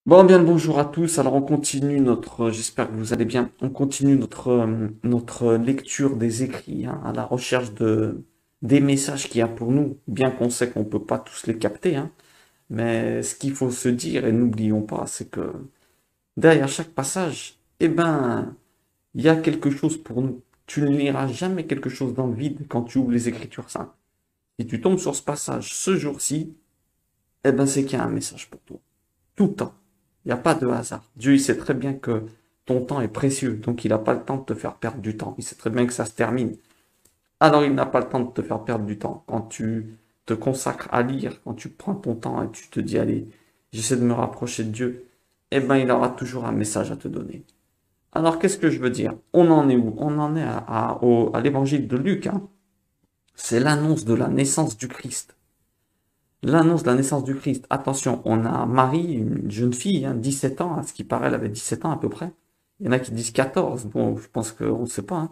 Bon, bien le bonjour à tous. Alors, on continue j'espère que vous allez bien. On continue notre lecture des écrits, hein, à la recherche des messages qu'il y a pour nous, bien qu'on sait qu'on peut pas tous les capter, hein. Mais ce qu'il faut se dire, et n'oublions pas, c'est que derrière chaque passage, eh ben, il y a quelque chose pour nous. Tu ne liras jamais quelque chose dans le vide quand tu ouvres les Écritures saintes. Si tu tombes sur ce passage ce jour-ci, eh ben, c'est qu'il y a un message pour toi. Tout le temps. Il n'y a pas de hasard. Dieu, il sait très bien que ton temps est précieux, donc il n'a pas le temps de te faire perdre du temps. Il sait très bien que ça se termine. Alors il n'a pas le temps de te faire perdre du temps. Quand tu te consacres à lire, quand tu prends ton temps et tu te dis, allez, j'essaie de me rapprocher de Dieu, eh ben il aura toujours un message à te donner. Alors qu'est-ce que je veux dire? On en est où? On en est à l'évangile de Luc, hein. C'est l'annonce de la naissance du Christ. L'annonce de la naissance du Christ. Attention, on a Marie, une jeune fille, hein, 17 ans, à ce qui paraît, elle avait 17 ans à peu près. Il y en a qui disent 14, bon, je pense qu'on ne sait pas, hein.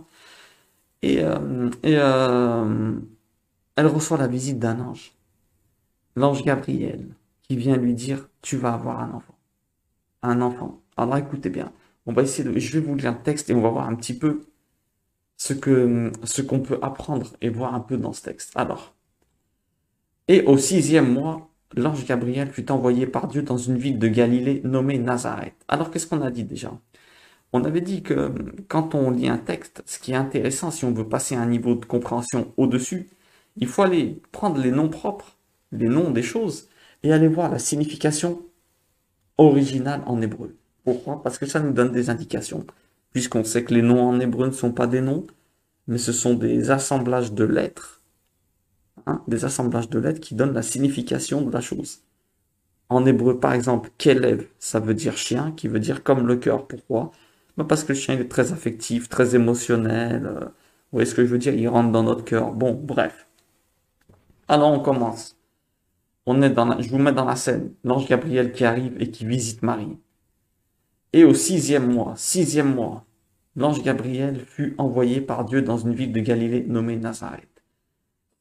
Et elle reçoit la visite d'un ange, l'ange Gabriel, qui vient lui dire, tu vas avoir un enfant. Un enfant. Alors écoutez bien, je vais vous lire le texte et on va voir un petit peu ce qu'on peut apprendre et voir un peu dans ce texte. Alors, et au sixième mois, l'ange Gabriel fut envoyé par Dieu dans une ville de Galilée nommée Nazareth. Alors qu'est-ce qu'on a dit déjà? On avait dit que quand on lit un texte, ce qui est intéressant, si on veut passer à un niveau de compréhension au-dessus, il faut aller prendre les noms propres, les noms des choses, et aller voir la signification originale en hébreu. Pourquoi? Parce que ça nous donne des indications, puisqu'on sait que les noms en hébreu ne sont pas des noms, mais ce sont des assemblages de lettres, hein, des assemblages de lettres qui donnent la signification de la chose. En hébreu, par exemple, Kelev, ça veut dire chien, qui veut dire comme le cœur. Pourquoi? Ben parce que le chien il est très affectif, très émotionnel. Vous voyez ce que je veux dire? Il rentre dans notre cœur. Bon, bref. Alors on commence. Je vous mets dans la scène. L'ange Gabriel qui arrive et qui visite Marie. Et au sixième mois, l'ange Gabriel fut envoyé par Dieu dans une ville de Galilée nommée Nazareth.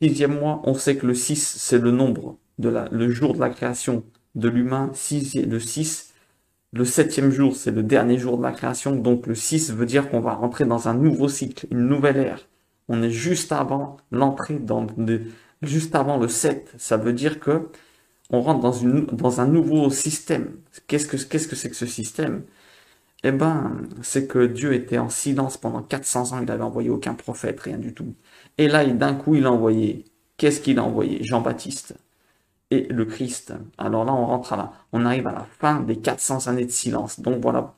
Sixième mois, on sait que le 6, c'est le nombre le jour de la création de l'humain. Le 6, le septième jour, c'est le dernier jour de la création. Donc le 6 veut dire qu'on va rentrer dans un nouveau cycle, une nouvelle ère. On est juste avant juste avant le 7. Ça veut dire que on rentre dans un nouveau système. Qu'est-ce que c'est que ce système? Eh ben, c'est que Dieu était en silence pendant 400 ans, il n'avait envoyé aucun prophète, rien du tout. Et là, d'un coup, il a envoyé. Qu'est-ce qu'il a envoyé? Jean-Baptiste et le Christ. Alors là, on arrive à la fin des 400 années de silence. Donc voilà,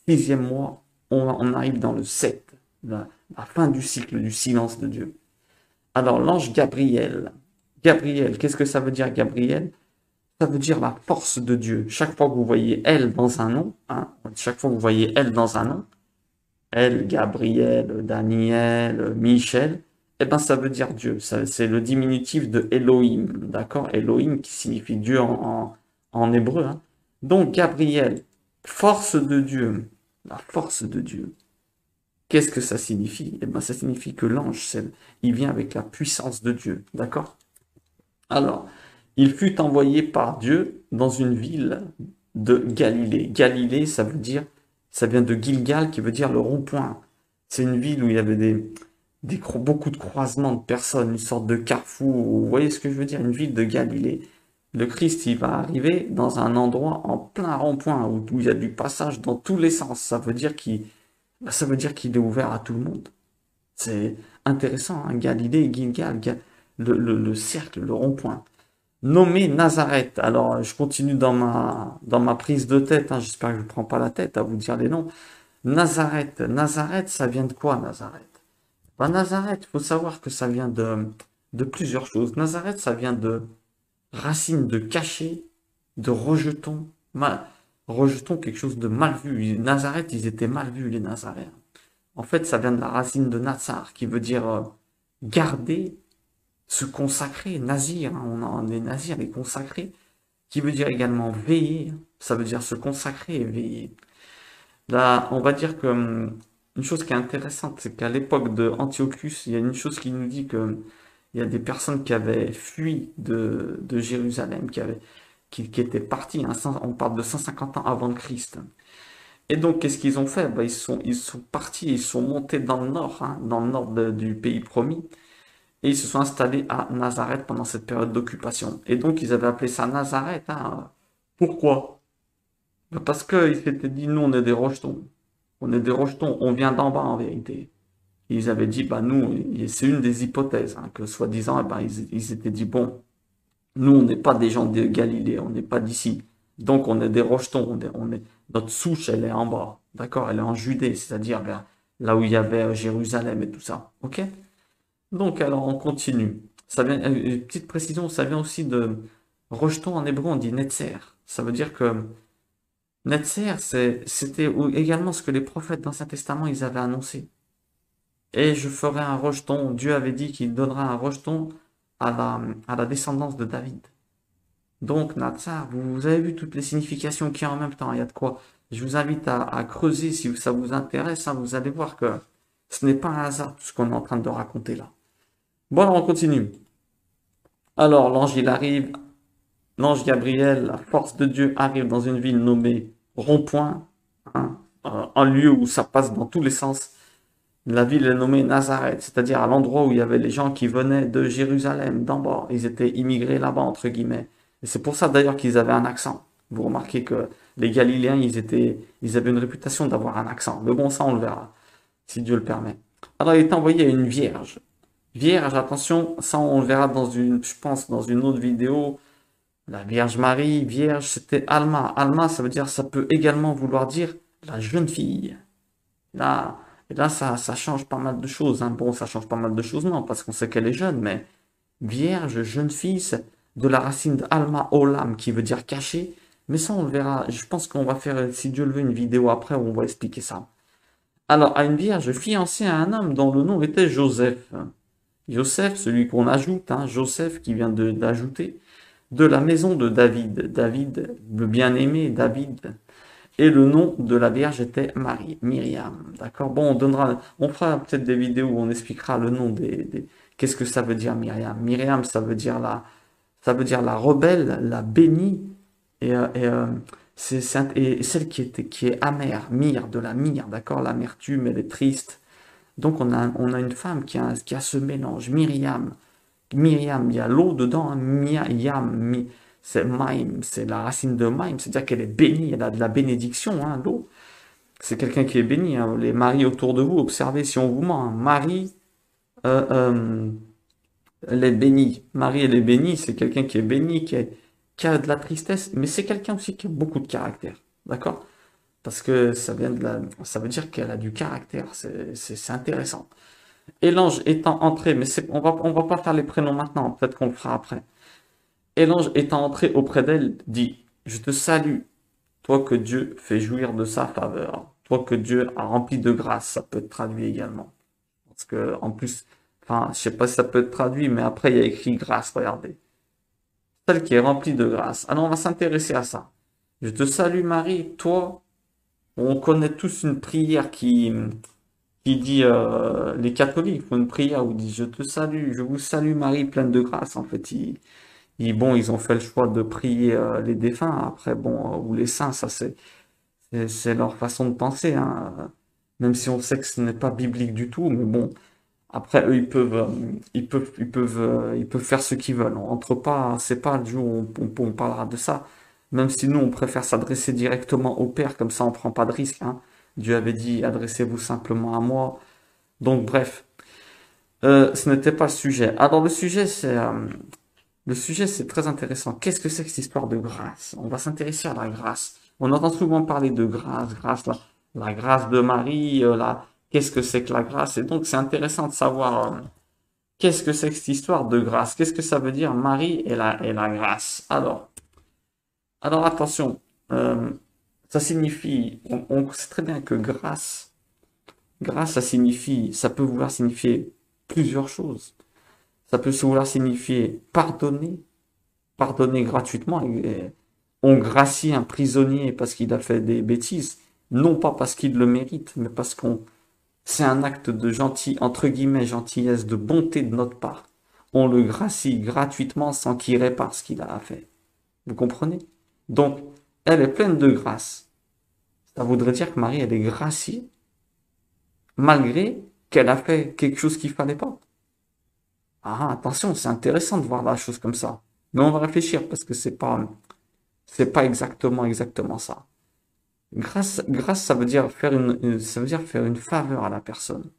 sixième mois, on arrive dans le 7, la fin du cycle du silence de Dieu. Alors l'ange Gabriel. Gabriel, qu'est-ce que ça veut dire Gabriel? Ça veut dire la force de Dieu. Chaque fois que vous voyez elle dans un nom, hein, chaque fois que vous voyez elle dans un nom, elle, Gabriel, Daniel, Michel, eh ben ça veut dire Dieu. C'est le diminutif de Elohim, d'accord? Elohim qui signifie Dieu en hébreu, hein. Donc Gabriel, force de Dieu, la force de Dieu. Qu'est-ce que ça signifie? Eh ben ça signifie que l'ange, il vient avec la puissance de Dieu, d'accord? Alors, il fut envoyé par Dieu dans une ville de Galilée. Galilée, ça vient de Gilgal, qui veut dire le rond-point. C'est une ville où il y avait beaucoup de croisements de personnes, une sorte de carrefour. Vous voyez ce que je veux dire? Une ville de Galilée. Le Christ, il va arriver dans un endroit en plein rond-point où il y a du passage dans tous les sens. Ça veut dire qu'il est ouvert à tout le monde. C'est intéressant, hein, Galilée, Gilgal, le cercle, le rond-point. Nommé Nazareth. Alors, je continue dans ma prise de tête, hein, j'espère que je ne prends pas la tête à vous dire les noms. Nazareth. Nazareth, ça vient de quoi, Nazareth? Ben, Nazareth, il faut savoir que ça vient de plusieurs choses. Nazareth, ça vient de racines de caché, de rejeton. Rejeton, quelque chose de mal vu. Nazareth, ils étaient mal vus, les Nazaréens. En fait, ça vient de la racine de Nazar, qui veut dire garder, se consacrer, nazir, hein, on est nazir et consacré, qui veut dire également veiller, ça veut dire se consacrer et veiller. Là, on va dire que une chose qui est intéressante, c'est qu'à l'époque de Antiochus, il y a une chose qui nous dit que il y a des personnes qui avaient fui de Jérusalem, qui étaient partis, hein, on parle de 150 ans avant le Christ. Et donc, qu'est-ce qu'ils ont fait? Ben, ils sont partis, ils sont montés dans le nord, hein, dans le nord du pays promis, et ils se sont installés à Nazareth pendant cette période d'occupation. Et donc, ils avaient appelé ça Nazareth, hein. Pourquoi? Ben, parce qu'ils s'étaient dit, nous, on est des rejetons. On est des rejetons, on vient d'en bas en vérité. Ils avaient dit, bah nous, et c'est une des hypothèses, hein, que soi-disant, eh ben, ils s'étaient dit, bon, nous, on n'est pas des gens de Galilée, on n'est pas d'ici. Donc, on est des rejetons, notre souche, elle est en bas, d'accord? Elle est en Judée, c'est-à-dire là où il y avait Jérusalem et tout ça, ok? Donc, alors, on continue. Ça vient, petite précision, ça vient aussi de rejeton en hébreu, on dit netzer. Ça veut dire que netzer, c'était également ce que les prophètes dans l'Ancien Testament, ils avaient annoncé. Et je ferai un rejeton. Dieu avait dit qu'il donnera un rejeton à la descendance de David. Donc, Natsar, vous avez vu toutes les significations qu'il y a en même temps. Il y a de quoi. Je vous invite à creuser si ça vous intéresse, hein. Vous allez voir que ce n'est pas un hasard tout ce qu'on est en train de raconter là. Bon, alors on continue. Alors, l'ange, il arrive. L'ange Gabriel, la force de Dieu, arrive dans une ville nommée Rond-Point, hein, un lieu où ça passe dans tous les sens. La ville est nommée Nazareth, c'est-à-dire à l'endroit où il y avait les gens qui venaient de Jérusalem, d'en bas. Ils étaient immigrés là-bas, entre guillemets. Et c'est pour ça d'ailleurs qu'ils avaient un accent. Vous remarquez que les Galiléens, ils avaient une réputation d'avoir un accent. Mais bon, ça, on le verra, si Dieu le permet. Alors, il est envoyé à une vierge. Vierge, attention, ça, on le verra je pense, dans une autre vidéo. La Vierge Marie, vierge, c'était Alma. Alma, ça veut dire, ça peut également vouloir dire la jeune fille. Là, et là, ça change pas mal de choses, hein. Bon, ça change pas mal de choses, non, parce qu'on sait qu'elle est jeune, mais vierge, jeune fille, c'est de la racine de Alma Olam, qui veut dire caché. Mais ça, on le verra. Je pense qu'on va faire, si Dieu le veut, une vidéo après où on va expliquer ça. Alors, à une vierge fiancée à un homme dont le nom était Joseph. Joseph, celui qu'on ajoute, hein, Joseph qui vient d'ajouter, de la maison de David. David, le bien-aimé, David. Et le nom de la Vierge était Marie, Myriam. D'accord? Bon, on fera peut-être des vidéos où on expliquera le nom qu'est-ce que ça veut dire Myriam. Myriam, ça veut dire la rebelle, la bénie, et et celle qui est amère, myrrhe, de la myrrhe, d'accord? L'amertume, elle est triste. Donc on a une femme qui a ce mélange, Myriam. Myriam, il y a l'eau dedans, hein, c'est Maïm, c'est la racine de Maïm, c'est-à-dire qu'elle est bénie, elle a de la bénédiction, hein, l'eau. C'est quelqu'un qui est béni, hein. Les maris autour de vous, observez si on vous ment, hein. Marie, euh, euh, elle est bénie. Marie, elle est bénie, c'est quelqu'un qui est béni, qui a de la tristesse, mais c'est quelqu'un aussi qui a beaucoup de caractère, d'accord? Parce que ça veut dire qu'elle a du caractère, c'est intéressant. Et l'ange étant entré, mais on va pas faire les prénoms maintenant, peut-être qu'on le fera après. Et l'ange étant entré auprès d'elle, dit, je te salue, toi que Dieu fait jouir de sa faveur, toi que Dieu a rempli de grâce, ça peut être traduit également. Parce que, en plus, enfin, je sais pas si ça peut être traduit, mais après, il y a écrit grâce, regardez. Celle qui est remplie de grâce. Alors, on va s'intéresser à ça. Je te salue Marie, toi, on connaît tous une prière qui dit, les catholiques font une prière où ils disent, je te salue, je vous salue Marie, pleine de grâce. En fait, bon, ils ont fait le choix de prier les défunts. Après, bon, ou les saints, ça c'est leur façon de penser, hein. Même si on sait que ce n'est pas biblique du tout, mais bon, après eux, ils peuvent faire ce qu'ils veulent. On rentre pas, c'est pas le jour où on parlera de ça. Même si nous, on préfère s'adresser directement au Père, comme ça, on prend pas de risque, hein. Dieu avait dit, adressez-vous simplement à moi. Donc, bref, ce n'était pas le sujet. Alors, le sujet, c'est très intéressant. Qu'est-ce que c'est que cette histoire de grâce? On va s'intéresser à la grâce. On entend souvent parler de grâce, la grâce de Marie, qu'est-ce que c'est que la grâce? Et donc, c'est intéressant de savoir qu'est-ce que c'est que cette histoire de grâce? Qu'est-ce que ça veut dire Marie et la grâce? Alors attention, ça signifie, on sait très bien que grâce, ça peut vouloir signifier plusieurs choses. Ça peut vouloir signifier pardonner gratuitement. On gracie un prisonnier parce qu'il a fait des bêtises, non pas parce qu'il le mérite, mais parce c'est un acte de entre guillemets, gentillesse, de bonté de notre part. On le gracie gratuitement sans qu'il répare ce qu'il a fait. Vous comprenez? Donc, elle est pleine de grâce. Ça voudrait dire que Marie, elle est graciée, malgré qu'elle a fait quelque chose qu'il fallait pas. Ah, attention, c'est intéressant de voir la chose comme ça. Mais on va réfléchir parce que c'est pas exactement ça. Grâce, ça veut dire faire ça veut dire faire une faveur à la personne.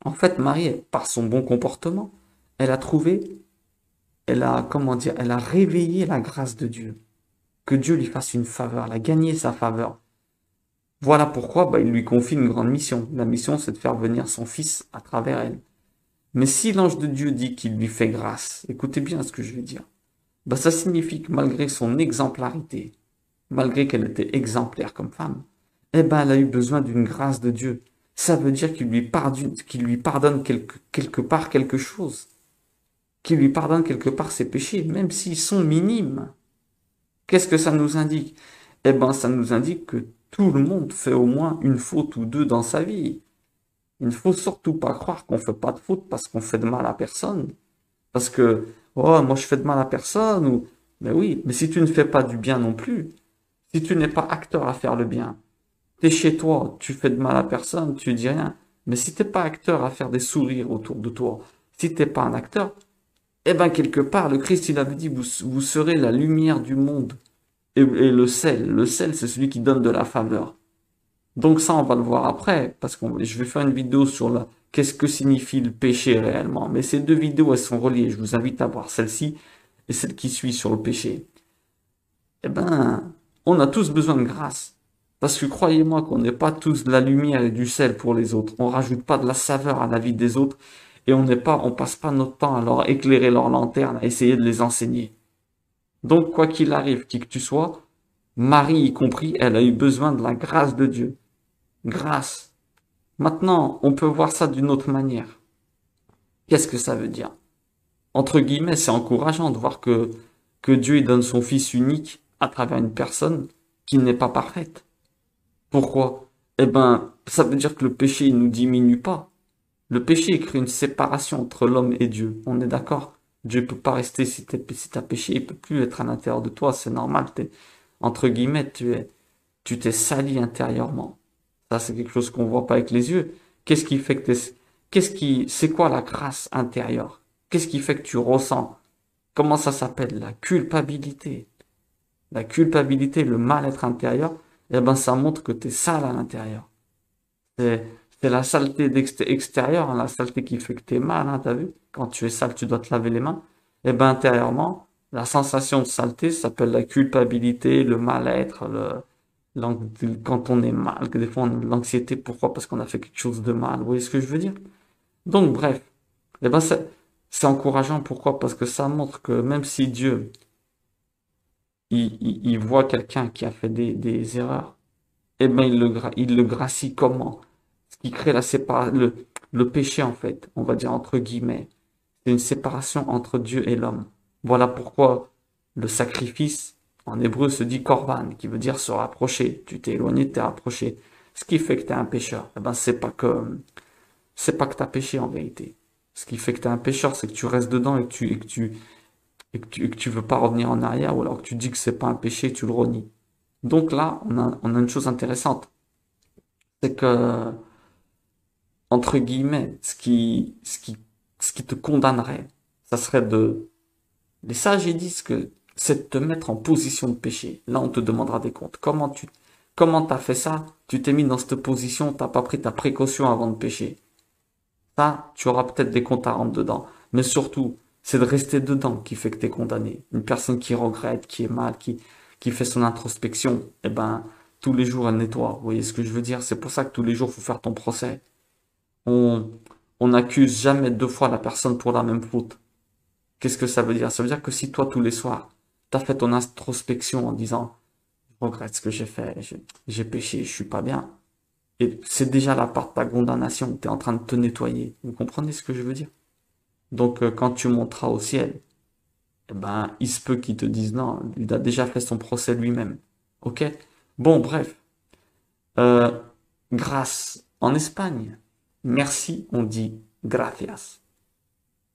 En fait, Marie, par son bon comportement, elle a trouvé, comment dire, elle a réveillé la grâce de Dieu. Que Dieu lui fasse une faveur, elle a gagné sa faveur. Voilà pourquoi, bah, il lui confie une grande mission. La mission, c'est de faire venir son fils à travers elle. Mais si l'ange de Dieu dit qu'il lui fait grâce, écoutez bien ce que je vais dire. Bah, ça signifie que malgré son exemplarité, malgré qu'elle était exemplaire comme femme, eh ben, elle a eu besoin d'une grâce de Dieu. Ça veut dire qu'il lui pardonne quelque part quelque chose, qu'il lui pardonne quelque part ses péchés, même s'ils sont minimes. Qu'est-ce que ça nous indique? Eh ben, ça nous indique que tout le monde fait au moins une faute ou deux dans sa vie. Il ne faut surtout pas croire qu'on fait pas de faute parce qu'on fait de mal à personne. Parce que, oh, moi je fais de mal à personne, ou, mais oui, mais si tu ne fais pas du bien non plus, si tu n'es pas acteur à faire le bien, t'es chez toi, tu fais de mal à personne, tu dis rien. Mais si t'es pas acteur à faire des sourires autour de toi, si t'es pas un acteur, eh ben quelque part, le Christ il avait dit, vous serez la lumière du monde. Et le sel, c'est celui qui donne de la faveur. Donc ça, on va le voir après, parce que je vais faire une vidéo sur qu'est-ce que signifie le péché réellement. Mais ces deux vidéos, elles sont reliées. Je vous invite à voir celle-ci et celle qui suit sur le péché. Eh ben, on a tous besoin de grâce. Parce que croyez-moi qu'on n'est pas tous de la lumière et du sel pour les autres. On rajoute pas de la saveur à la vie des autres et on passe pas notre temps à leur éclairer leur lanterne, à essayer de les enseigner. Donc, quoi qu'il arrive, qui que tu sois, Marie y compris, elle a eu besoin de la grâce de Dieu. Grâce. Maintenant, on peut voir ça d'une autre manière. Qu'est-ce que ça veut dire? Entre guillemets, c'est encourageant de voir que Dieu il donne son Fils unique à travers une personne qui n'est pas parfaite. Pourquoi? Eh ben, ça veut dire que le péché, il nous diminue pas. Le péché, il crée une séparation entre l'homme et Dieu. On est d'accord? Dieu peut pas rester si t'as péché, il peut plus être à l'intérieur de toi, c'est normal. Entre guillemets, tu t'es sali intérieurement. Ça, c'est quelque chose qu'on voit pas avec les yeux. Qu'est-ce qui fait que c'est quoi la grâce intérieure? Qu'est-ce qui fait que tu ressens? Comment ça s'appelle? La culpabilité. La culpabilité, le mal-être intérieur, eh ben, ça montre que tu es sale à l'intérieur. C'est, c'est la saleté extérieure, hein, la saleté qui fait que tu es mal, hein, t'as vu? Quand tu es sale, tu dois te laver les mains. Eh ben, intérieurement, la sensation de saleté s'appelle la culpabilité, le mal-être, quand on est mal, que des fois on a de l'anxiété, pourquoi? Parce qu'on a fait quelque chose de mal. Vous voyez ce que je veux dire? Donc, bref. Eh ben, c'est encourageant. Pourquoi? Parce que ça montre que même si Dieu, il voit quelqu'un qui a fait des erreurs, eh ben, il le gracie comment? Ce qui crée le péché, en fait, on va dire entre guillemets. C'est une séparation entre Dieu et l'homme. Voilà pourquoi le sacrifice, en hébreu, se dit korban, qui veut dire se rapprocher. Tu t'es éloigné, t'es rapproché. Ce qui fait que t'es un pécheur. Eh ben, c'est pas que t'as péché en vérité. Ce qui fait que t'es un pécheur, c'est que tu restes dedans et que tu veux pas revenir en arrière, ou alors que tu dis que c'est pas un péché, tu le renies. Donc là, on a une chose intéressante. C'est que, entre guillemets, ce qui te condamnerait, ça serait les sages, ils disent que c'est de te mettre en position de péché. Là, on te demandera des comptes. Comment t'as fait ça? Tu t'es mis dans cette position, t'as pas pris ta précaution avant de pécher. Ça, tu auras peut-être des comptes à rendre dedans. Mais surtout, c'est de rester dedans qui fait que t'es condamné. Une personne qui regrette, qui est mal, qui fait son introspection, eh ben, tous les jours, elle nettoie. Vous voyez ce que je veux dire? C'est pour ça que tous les jours, faut faire ton procès. On, on n'accuse jamais deux fois la personne pour la même faute. Qu'est-ce que ça veut dire? Ça veut dire que si toi, tous les soirs, t'as fait ton introspection en disant, je regrette ce que j'ai fait, j'ai péché, je suis pas bien. Et c'est déjà la part de ta condamnation. T'es en train de te nettoyer. Vous comprenez ce que je veux dire? Donc, quand tu monteras au ciel, eh ben, il se peut qu'ils te disent non, il a déjà fait son procès lui-même. Ok? Bon, bref. Euh, grâce. En Espagne, merci, on dit gracias.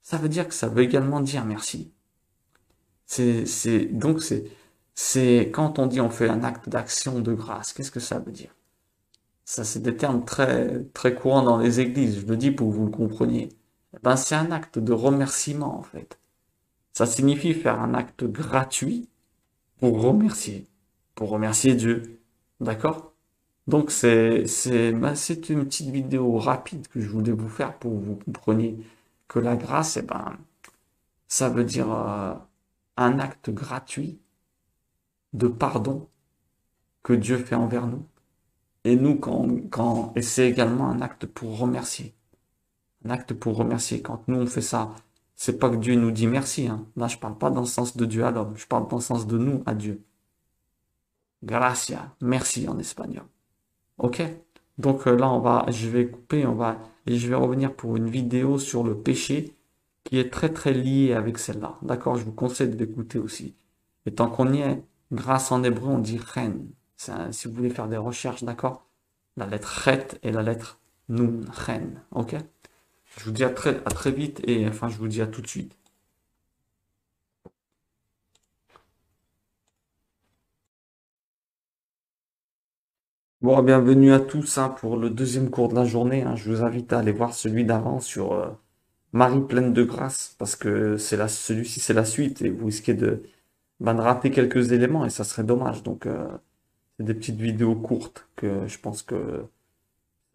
Ça veut dire que ça veut également dire merci. Donc c'est quand on dit on fait un acte d'action de grâce, qu'est-ce que ça veut dire? Ça, c'est des termes très, très courants dans les églises, je le dis pour que vous le compreniez. Eh ben, c'est un acte de remerciement, en fait. Ça signifie faire un acte gratuit pour remercier Dieu. D'accord? Donc, c'est une petite vidéo rapide que je voulais vous faire pour que vous compreniez que la grâce, eh ben, ça veut dire un acte gratuit de pardon que Dieu fait envers nous. Et nous, et c'est également un acte pour remercier. Un acte pour remercier. Quand nous, on fait ça, c'est pas que Dieu nous dit merci, hein. Là, je parle pas dans le sens de Dieu à l'homme. Je parle dans le sens de nous à Dieu. Gracia. Merci en espagnol. Ok? Donc là, je vais couper, et je vais revenir pour une vidéo sur le péché qui est très très liée avec celle-là. D'accord? Je vous conseille de l'écouter aussi. Et tant qu'on y est, grâce en hébreu, on dit chen. Si vous voulez faire des recherches, d'accord? La lettre chet et la lettre nun, chen. Ok? Je vous dis à très vite et enfin, je vous dis à tout de suite. Bon, bienvenue à tous hein, pour le deuxième cours de la journée, hein. Je vous invite à aller voir celui d'avant sur Marie pleine de grâce parce que celui-ci c'est la suite et vous risquez de rater quelques éléments et ça serait dommage. Donc, c'est des petites vidéos courtes que je pense que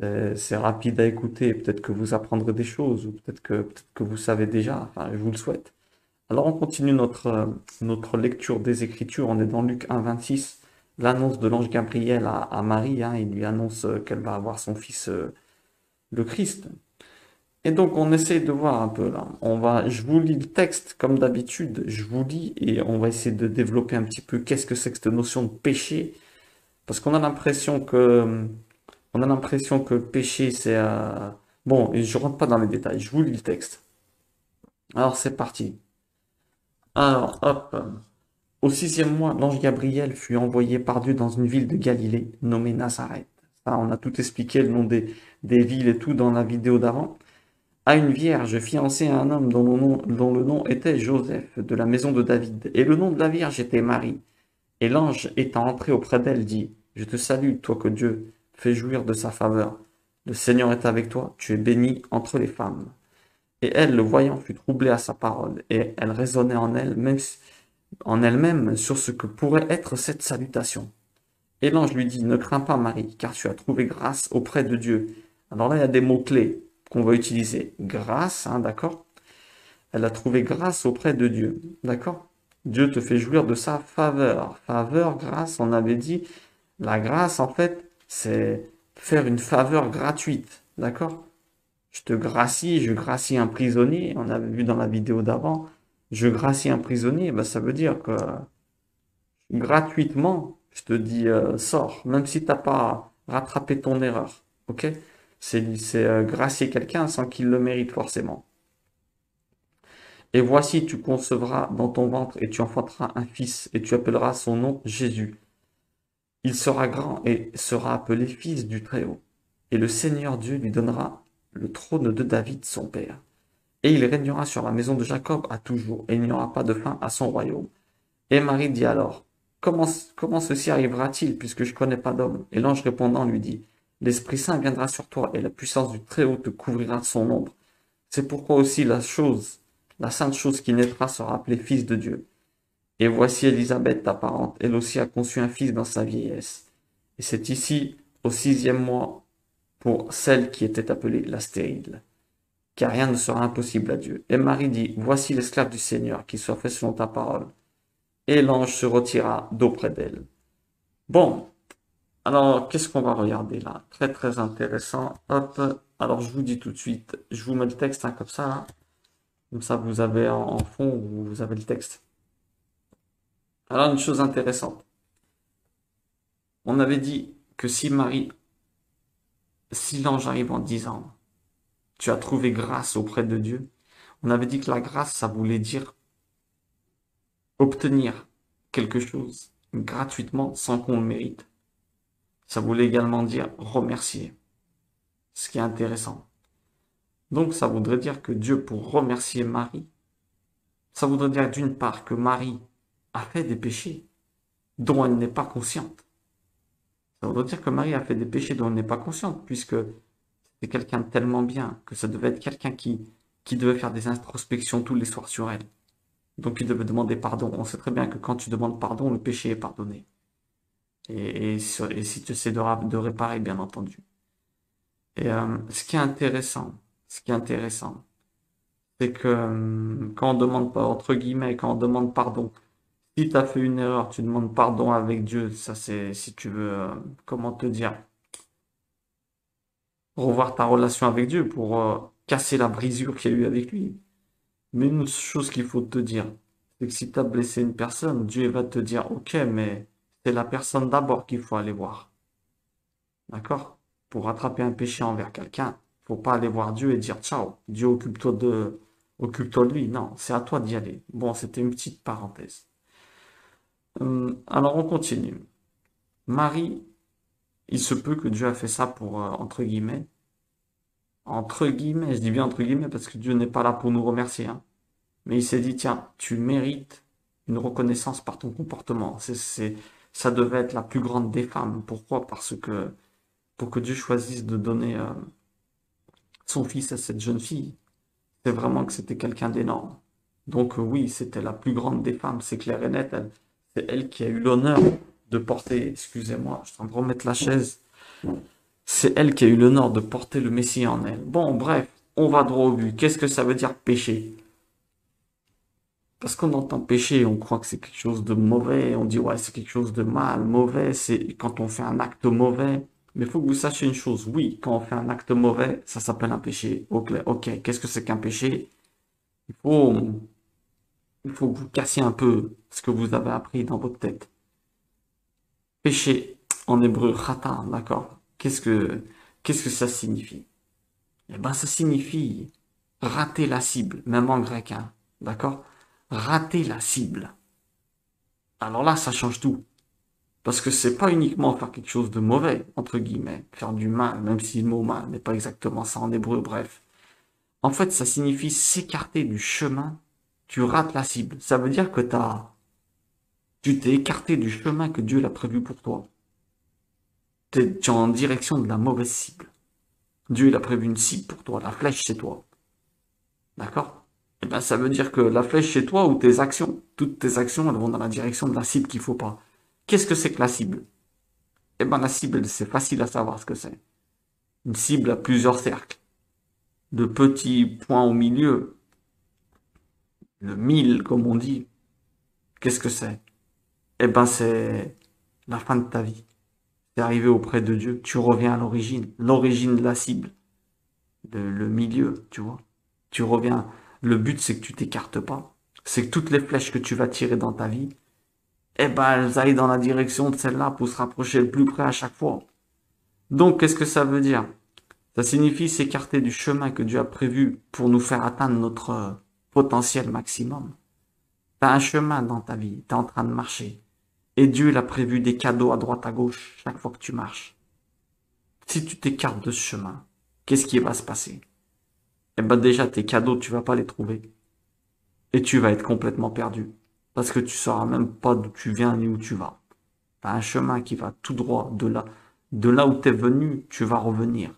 c'est rapide à écouter et peut-être que vous apprendrez des choses ou peut-être que vous savez déjà. Enfin, je vous le souhaite. Alors, on continue notre lecture des Écritures. On est dans Luc 1, 26, l'annonce de l'ange Gabriel à Marie. Hein, il lui annonce qu'elle va avoir son fils, le Christ. Et donc, on essaye de voir un peu là. Je vous lis le texte comme d'habitude. Je vous lis et on va essayer de développer un petit peu qu'est-ce que c'est que cette notion de péché. Parce on a l'impression que le péché, c'est... Bon, et je rentre pas dans les détails. Je vous lis le texte. Alors, c'est parti. Alors, hop. Au sixième mois, l'ange Gabriel fut envoyé par Dieu dans une ville de Galilée nommée Nazareth. Ça, on a tout expliqué, le nom des villes et tout dans la vidéo d'avant. À une vierge fiancée à un homme dont le nom était Joseph, de la maison de David. Et le nom de la vierge était Marie. Et l'ange étant entré auprès d'elle dit, Je te salue, toi que Dieu fait jouir de sa faveur. Le Seigneur est avec toi, tu es bénie entre les femmes. Et elle, le voyant, fut troublée à sa parole, et elle raisonnait en elle-même sur ce que pourrait être cette salutation. Et l'ange lui dit, Ne crains pas, Marie, car tu as trouvé grâce auprès de Dieu. Alors là, il y a des mots-clés qu'on va utiliser. Grâce, hein, d'accord? Elle a trouvé grâce auprès de Dieu, d'accord? Dieu te fait jouir de sa faveur. Faveur, grâce, on avait dit, la grâce, en fait, c'est faire une faveur gratuite, d'accord? Je gracie un prisonnier, on avait vu dans la vidéo d'avant, je gracie un prisonnier, ben, ça veut dire que gratuitement, je te dis, sors, même si t'as pas rattrapé ton erreur, ok? C'est gracier quelqu'un sans qu'il le mérite forcément. Et voici, tu concevras dans ton ventre et tu enfanteras un fils et tu appelleras son nom Jésus. Il sera grand et sera appelé fils du Très-Haut. Et le Seigneur Dieu lui donnera le trône de David, son père. Et il régnera sur la maison de Jacob à toujours, et il n'y aura pas de fin à son royaume. Et Marie dit alors, comment ceci arrivera-t-il, puisque je connais pas d'homme? Et l'ange répondant lui dit, L'Esprit Saint viendra sur toi, et la puissance du Très-Haut te couvrira de son ombre. C'est pourquoi aussi la sainte chose qui naîtra sera appelée fils de Dieu. Et voici Élisabeth, ta parente, elle aussi a conçu un fils dans sa vieillesse. Et c'est ici, au sixième mois, pour celle qui était appelée la stérile. Car rien ne sera impossible à Dieu. Et Marie dit, Voici l'esclave du Seigneur, qui soit fait selon ta parole. Et l'ange se retira d'auprès d'elle. Bon, alors qu'est-ce qu'on va regarder là? Très très intéressant. Hop, alors je vous dis tout de suite, je vous mets le texte hein, comme ça. Hein. Comme ça, vous avez en fond, vous avez le texte. Alors, une chose intéressante. On avait dit que si l'ange arrive en disant, tu as trouvé grâce auprès de Dieu, on avait dit que la grâce, ça voulait dire obtenir quelque chose gratuitement sans qu'on le mérite. Ça voulait également dire remercier, ce qui est intéressant. Donc, ça voudrait dire que Dieu, pour remercier Marie, Ça voudrait dire d'une part que Marie a fait des péchés dont elle n'est pas consciente. Ça voudrait dire que Marie a fait des péchés dont elle n'est pas consciente, puisque c'est quelqu'un de tellement bien que ça devait être quelqu'un qui devait faire des introspections tous les soirs sur elle. Donc il devait demander pardon. On sait très bien que quand tu demandes pardon, le péché est pardonné. Et si tu essaies de réparer, bien entendu. Et ce qui est intéressant, c'est que quand on demande pas, entre guillemets, quand on demande pardon, si tu as fait une erreur, tu demandes pardon avec Dieu. Ça, c'est, si tu veux, comment te dire, revoir ta relation avec Dieu pour casser la brisure qu'il y a eu avec lui. Mais une chose qu'il faut te dire, c'est que si tu as blessé une personne, Dieu va te dire, ok, mais c'est la personne d'abord qu'il faut aller voir. D'accord? Pour rattraper un péché envers quelqu'un, faut pas aller voir Dieu et dire, ciao, Dieu, occupe-toi de lui. Non, c'est à toi d'y aller. Bon, c'était une petite parenthèse. Alors on continue. Marie, il se peut que Dieu a fait ça pour, entre guillemets, je dis bien entre guillemets parce que Dieu n'est pas là pour nous remercier, hein. Mais il s'est dit, tiens, tu mérites une reconnaissance par ton comportement. Ça devait être la plus grande des femmes. Pourquoi? Parce que, pour que Dieu choisisse de donner son fils à cette jeune fille, c'est vraiment que c'était quelqu'un d'énorme. Donc oui, c'était la plus grande des femmes, c'est clair et net. C'est elle qui a eu l'honneur de porter, excusez-moi, je suis en train de remettre la chaise. C'est elle qui a eu l'honneur de porter le Messie en elle. Bon, bref, on va droit au but. Qu'est-ce que ça veut dire péché? Parce qu'on entend péché, on croit que c'est quelque chose de mauvais, on dit ouais, c'est quelque chose de mal, mauvais, c'est quand on fait un acte mauvais. Mais il faut que vous sachiez une chose, oui, quand on fait un acte mauvais, ça s'appelle un péché. Ok, ok, qu'est-ce que c'est qu'un péché? Il faut, il faut que vous cassiez un peu ce que vous avez appris dans votre tête. Péché, en hébreu, chata, d'accord? Qu'est-ce que ça signifie? Eh ben, ça signifie rater la cible, même en grec, hein, d'accord? Rater la cible. Alors là, ça change tout. Parce que c'est pas uniquement faire quelque chose de mauvais, entre guillemets, faire du mal, même si le mot mal n'est pas exactement ça en hébreu, bref. En fait, ça signifie s'écarter du chemin, tu rates la cible. Ça veut dire que tu t'es écarté du chemin que Dieu l'a prévu pour toi. Tu es en direction de la mauvaise cible. Dieu, il a prévu une cible pour toi, la flèche, c'est toi. D'accord? Eh ben, ça veut dire que la flèche, c'est toi ou tes actions. Toutes tes actions, elles vont dans la direction de la cible qu'il faut pas. Qu'est-ce que c'est que la cible? Eh ben, la cible, c'est facile à savoir ce que c'est. Une cible a plusieurs cercles, de petits points au milieu, le mille, comme on dit. Qu'est-ce que c'est? Eh ben, c'est la fin de ta vie. C'est arrivé auprès de Dieu. Tu reviens à l'origine de la cible, le milieu, tu vois. Tu reviens. Le but, c'est que tu t'écartes pas. C'est que toutes les flèches que tu vas tirer dans ta vie, eh ben, elles aillent dans la direction de celle-là pour se rapprocher le plus près à chaque fois. Donc, qu'est-ce que ça veut dire? Ça signifie s'écarter du chemin que Dieu a prévu pour nous faire atteindre notre potentiel maximum. T'as un chemin dans ta vie, t'es en train de marcher. Et Dieu, il a prévu des cadeaux à droite à gauche chaque fois que tu marches. Si tu t'écartes de ce chemin, qu'est-ce qui va se passer? Eh ben déjà, tes cadeaux, tu vas pas les trouver. Et tu vas être complètement perdu. Parce que tu sauras même pas d'où tu viens ni où tu vas. T'as un chemin qui va tout droit de là où t'es venu, tu vas revenir.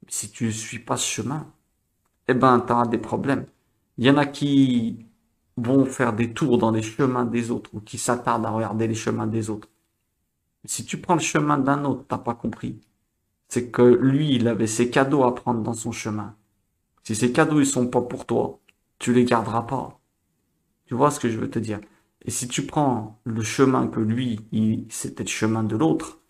Si tu ne suis pas ce chemin, eh ben, tu auras des problèmes. Il y en a qui vont faire des tours dans les chemins des autres ou qui s'attardent à regarder les chemins des autres. Si tu prends le chemin d'un autre, t'as pas compris. C'est que lui, il avait ses cadeaux à prendre dans son chemin. Si ces cadeaux, ils sont pas pour toi, tu les garderas pas. Tu vois ce que je veux te dire? Et si tu prends le chemin que lui, c'était le chemin de l'autre,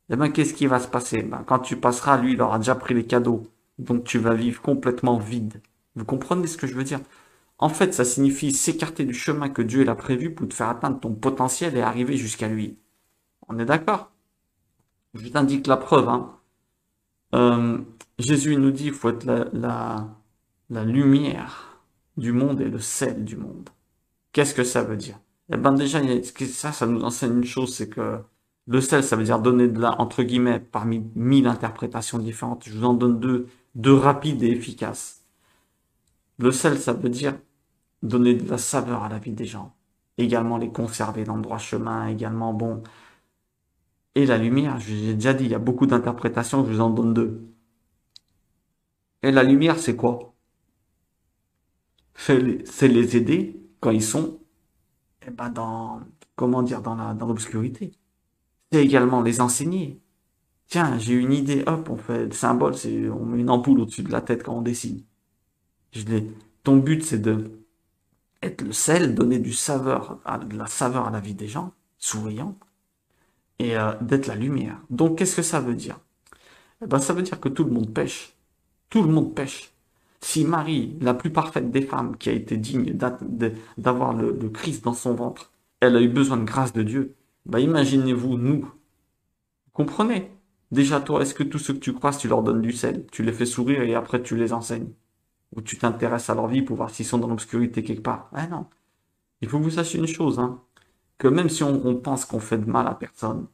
eh ben, qu'est-ce qui va se passer? Ben, quand tu passeras, lui, il aura déjà pris les cadeaux. Donc, tu vas vivre complètement vide. Vous comprenez ce que je veux dire? En fait, ça signifie s'écarter du chemin que Dieu l'a prévu pour te faire atteindre ton potentiel et arriver jusqu'à lui. On est d'accord? Je t'indique la preuve, hein. Euh, Jésus nous dit qu'il faut être la lumière du monde et le sel du monde. Qu'est-ce que ça veut dire? Eh ben déjà, ça nous enseigne une chose, c'est que le sel, ça veut dire donner de la, entre guillemets, parmi 1000 interprétations différentes. Je vous en donne deux rapides et efficaces. Le sel, ça veut dire donner de la saveur à la vie des gens. Également les conserver dans le droit chemin, également, bon. Et la lumière, j'ai déjà dit, il y a beaucoup d'interprétations, je vous en donne deux. Et la lumière, c'est quoi? C'est les aider quand ils sont, eh ben, dans, comment dire, dans l'obscurité. C'est également les enseigner. Tiens, j'ai une idée, hop, on fait le symbole, on met une ampoule au-dessus de la tête quand on dessine. Je l'ai. Ton but, c'est de être le sel, donner de la saveur à la vie des gens, souriant, et d'être la lumière. Donc, qu'est-ce que ça veut dire? Eh ben, ça veut dire que tout le monde pêche. Tout le monde pêche. Si Marie, la plus parfaite des femmes, qui a été digne d'avoir le Christ dans son ventre, elle a eu besoin de grâce de Dieu, bah imaginez-vous, nous, vous comprenez? Déjà, toi, est-ce que tous ceux que tu croises, tu leur donnes du sel, tu les fais sourire et après tu les enseignes? Ou tu t'intéresses à leur vie pour voir s'ils sont dans l'obscurité quelque part? Ah non. Il faut que vous sachiez une chose, hein, que même si on pense qu'on fait de mal à personne,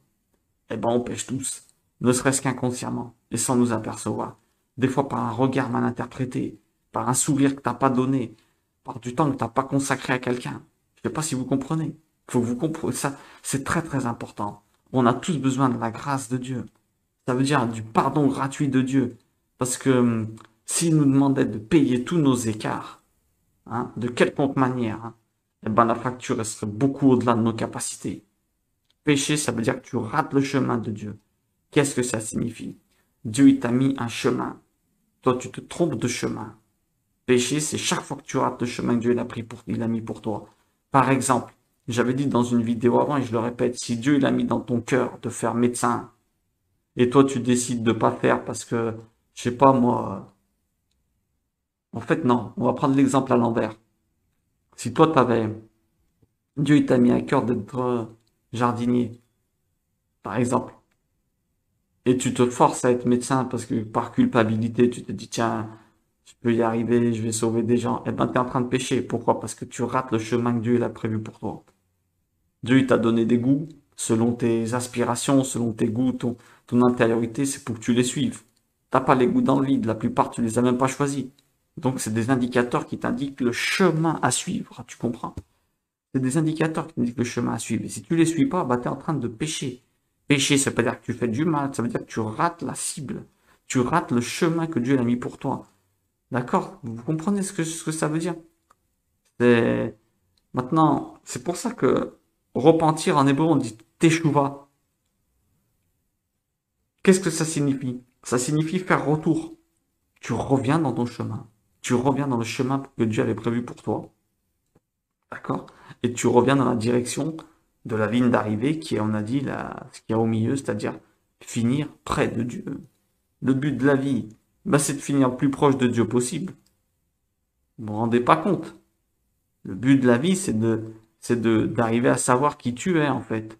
eh ben on pêche tous, ne serait-ce qu'inconsciemment, et sans nous apercevoir. Des fois par un regard mal interprété, par un sourire que t'as pas donné, par du temps que t'as pas consacré à quelqu'un. Je sais pas si vous comprenez. Faut que vous compreniez ça, c'est très très important. On a tous besoin de la grâce de Dieu. Ça veut dire du pardon gratuit de Dieu. Parce que s'il nous demandait de payer tous nos écarts, hein, de quelconque manière, hein, eh ben la facture elle serait beaucoup au-delà de nos capacités. Péché, ça veut dire que tu rates le chemin de Dieu. Qu'est-ce que ça signifie? Dieu, il t'a mis un chemin. Toi, tu te trompes de chemin. Péché, c'est chaque fois que tu rates le chemin que Dieu il a mis pour toi. Par exemple, j'avais dit dans une vidéo avant et je le répète, si Dieu, il a mis dans ton cœur de faire médecin et toi, tu décides de pas faire parce que, je sais pas moi, en fait, non, on va prendre l'exemple à l'envers. Si toi, Dieu, il t'a mis à cœur d'être jardinier, par exemple, et tu te forces à être médecin parce que par culpabilité, tu te dis, tiens, je peux y arriver, je vais sauver des gens. Eh ben, tu es en train de pécher. Pourquoi? Parce que tu rates le chemin que Dieu il a prévu pour toi. Dieu il t'a donné des goûts selon tes aspirations, selon tes goûts, ton intériorité, c'est pour que tu les suives. T'as pas les goûts dans le vide, la plupart tu les as même pas choisis. Donc c'est des indicateurs qui t'indiquent le chemin à suivre, tu comprends? C'est des indicateurs qui t'indiquent le chemin à suivre. Et si tu les suis pas, bah, tu es en train de pécher. Pécher, ça veut pas dire que tu fais du mal, ça veut dire que tu rates la cible. Tu rates le chemin que Dieu a mis pour toi. D'accord? Vous comprenez ce que ça veut dire? C'est, maintenant, c'est pour ça que repentir en hébreu, on dit teshuva. Qu'est-ce que ça signifie? Ça signifie faire retour. Tu reviens dans ton chemin. Tu reviens dans le chemin que Dieu avait prévu pour toi. D'accord? Et tu reviens dans la direction de la ligne d'arrivée qui est, on a dit, ce qu'il y a au milieu, c'est-à-dire finir près de Dieu. Le but de la vie, bah, c'est de finir le plus proche de Dieu possible. Vous vous rendez pas compte? Le but de la vie, d'arriver à savoir qui tu es, en fait.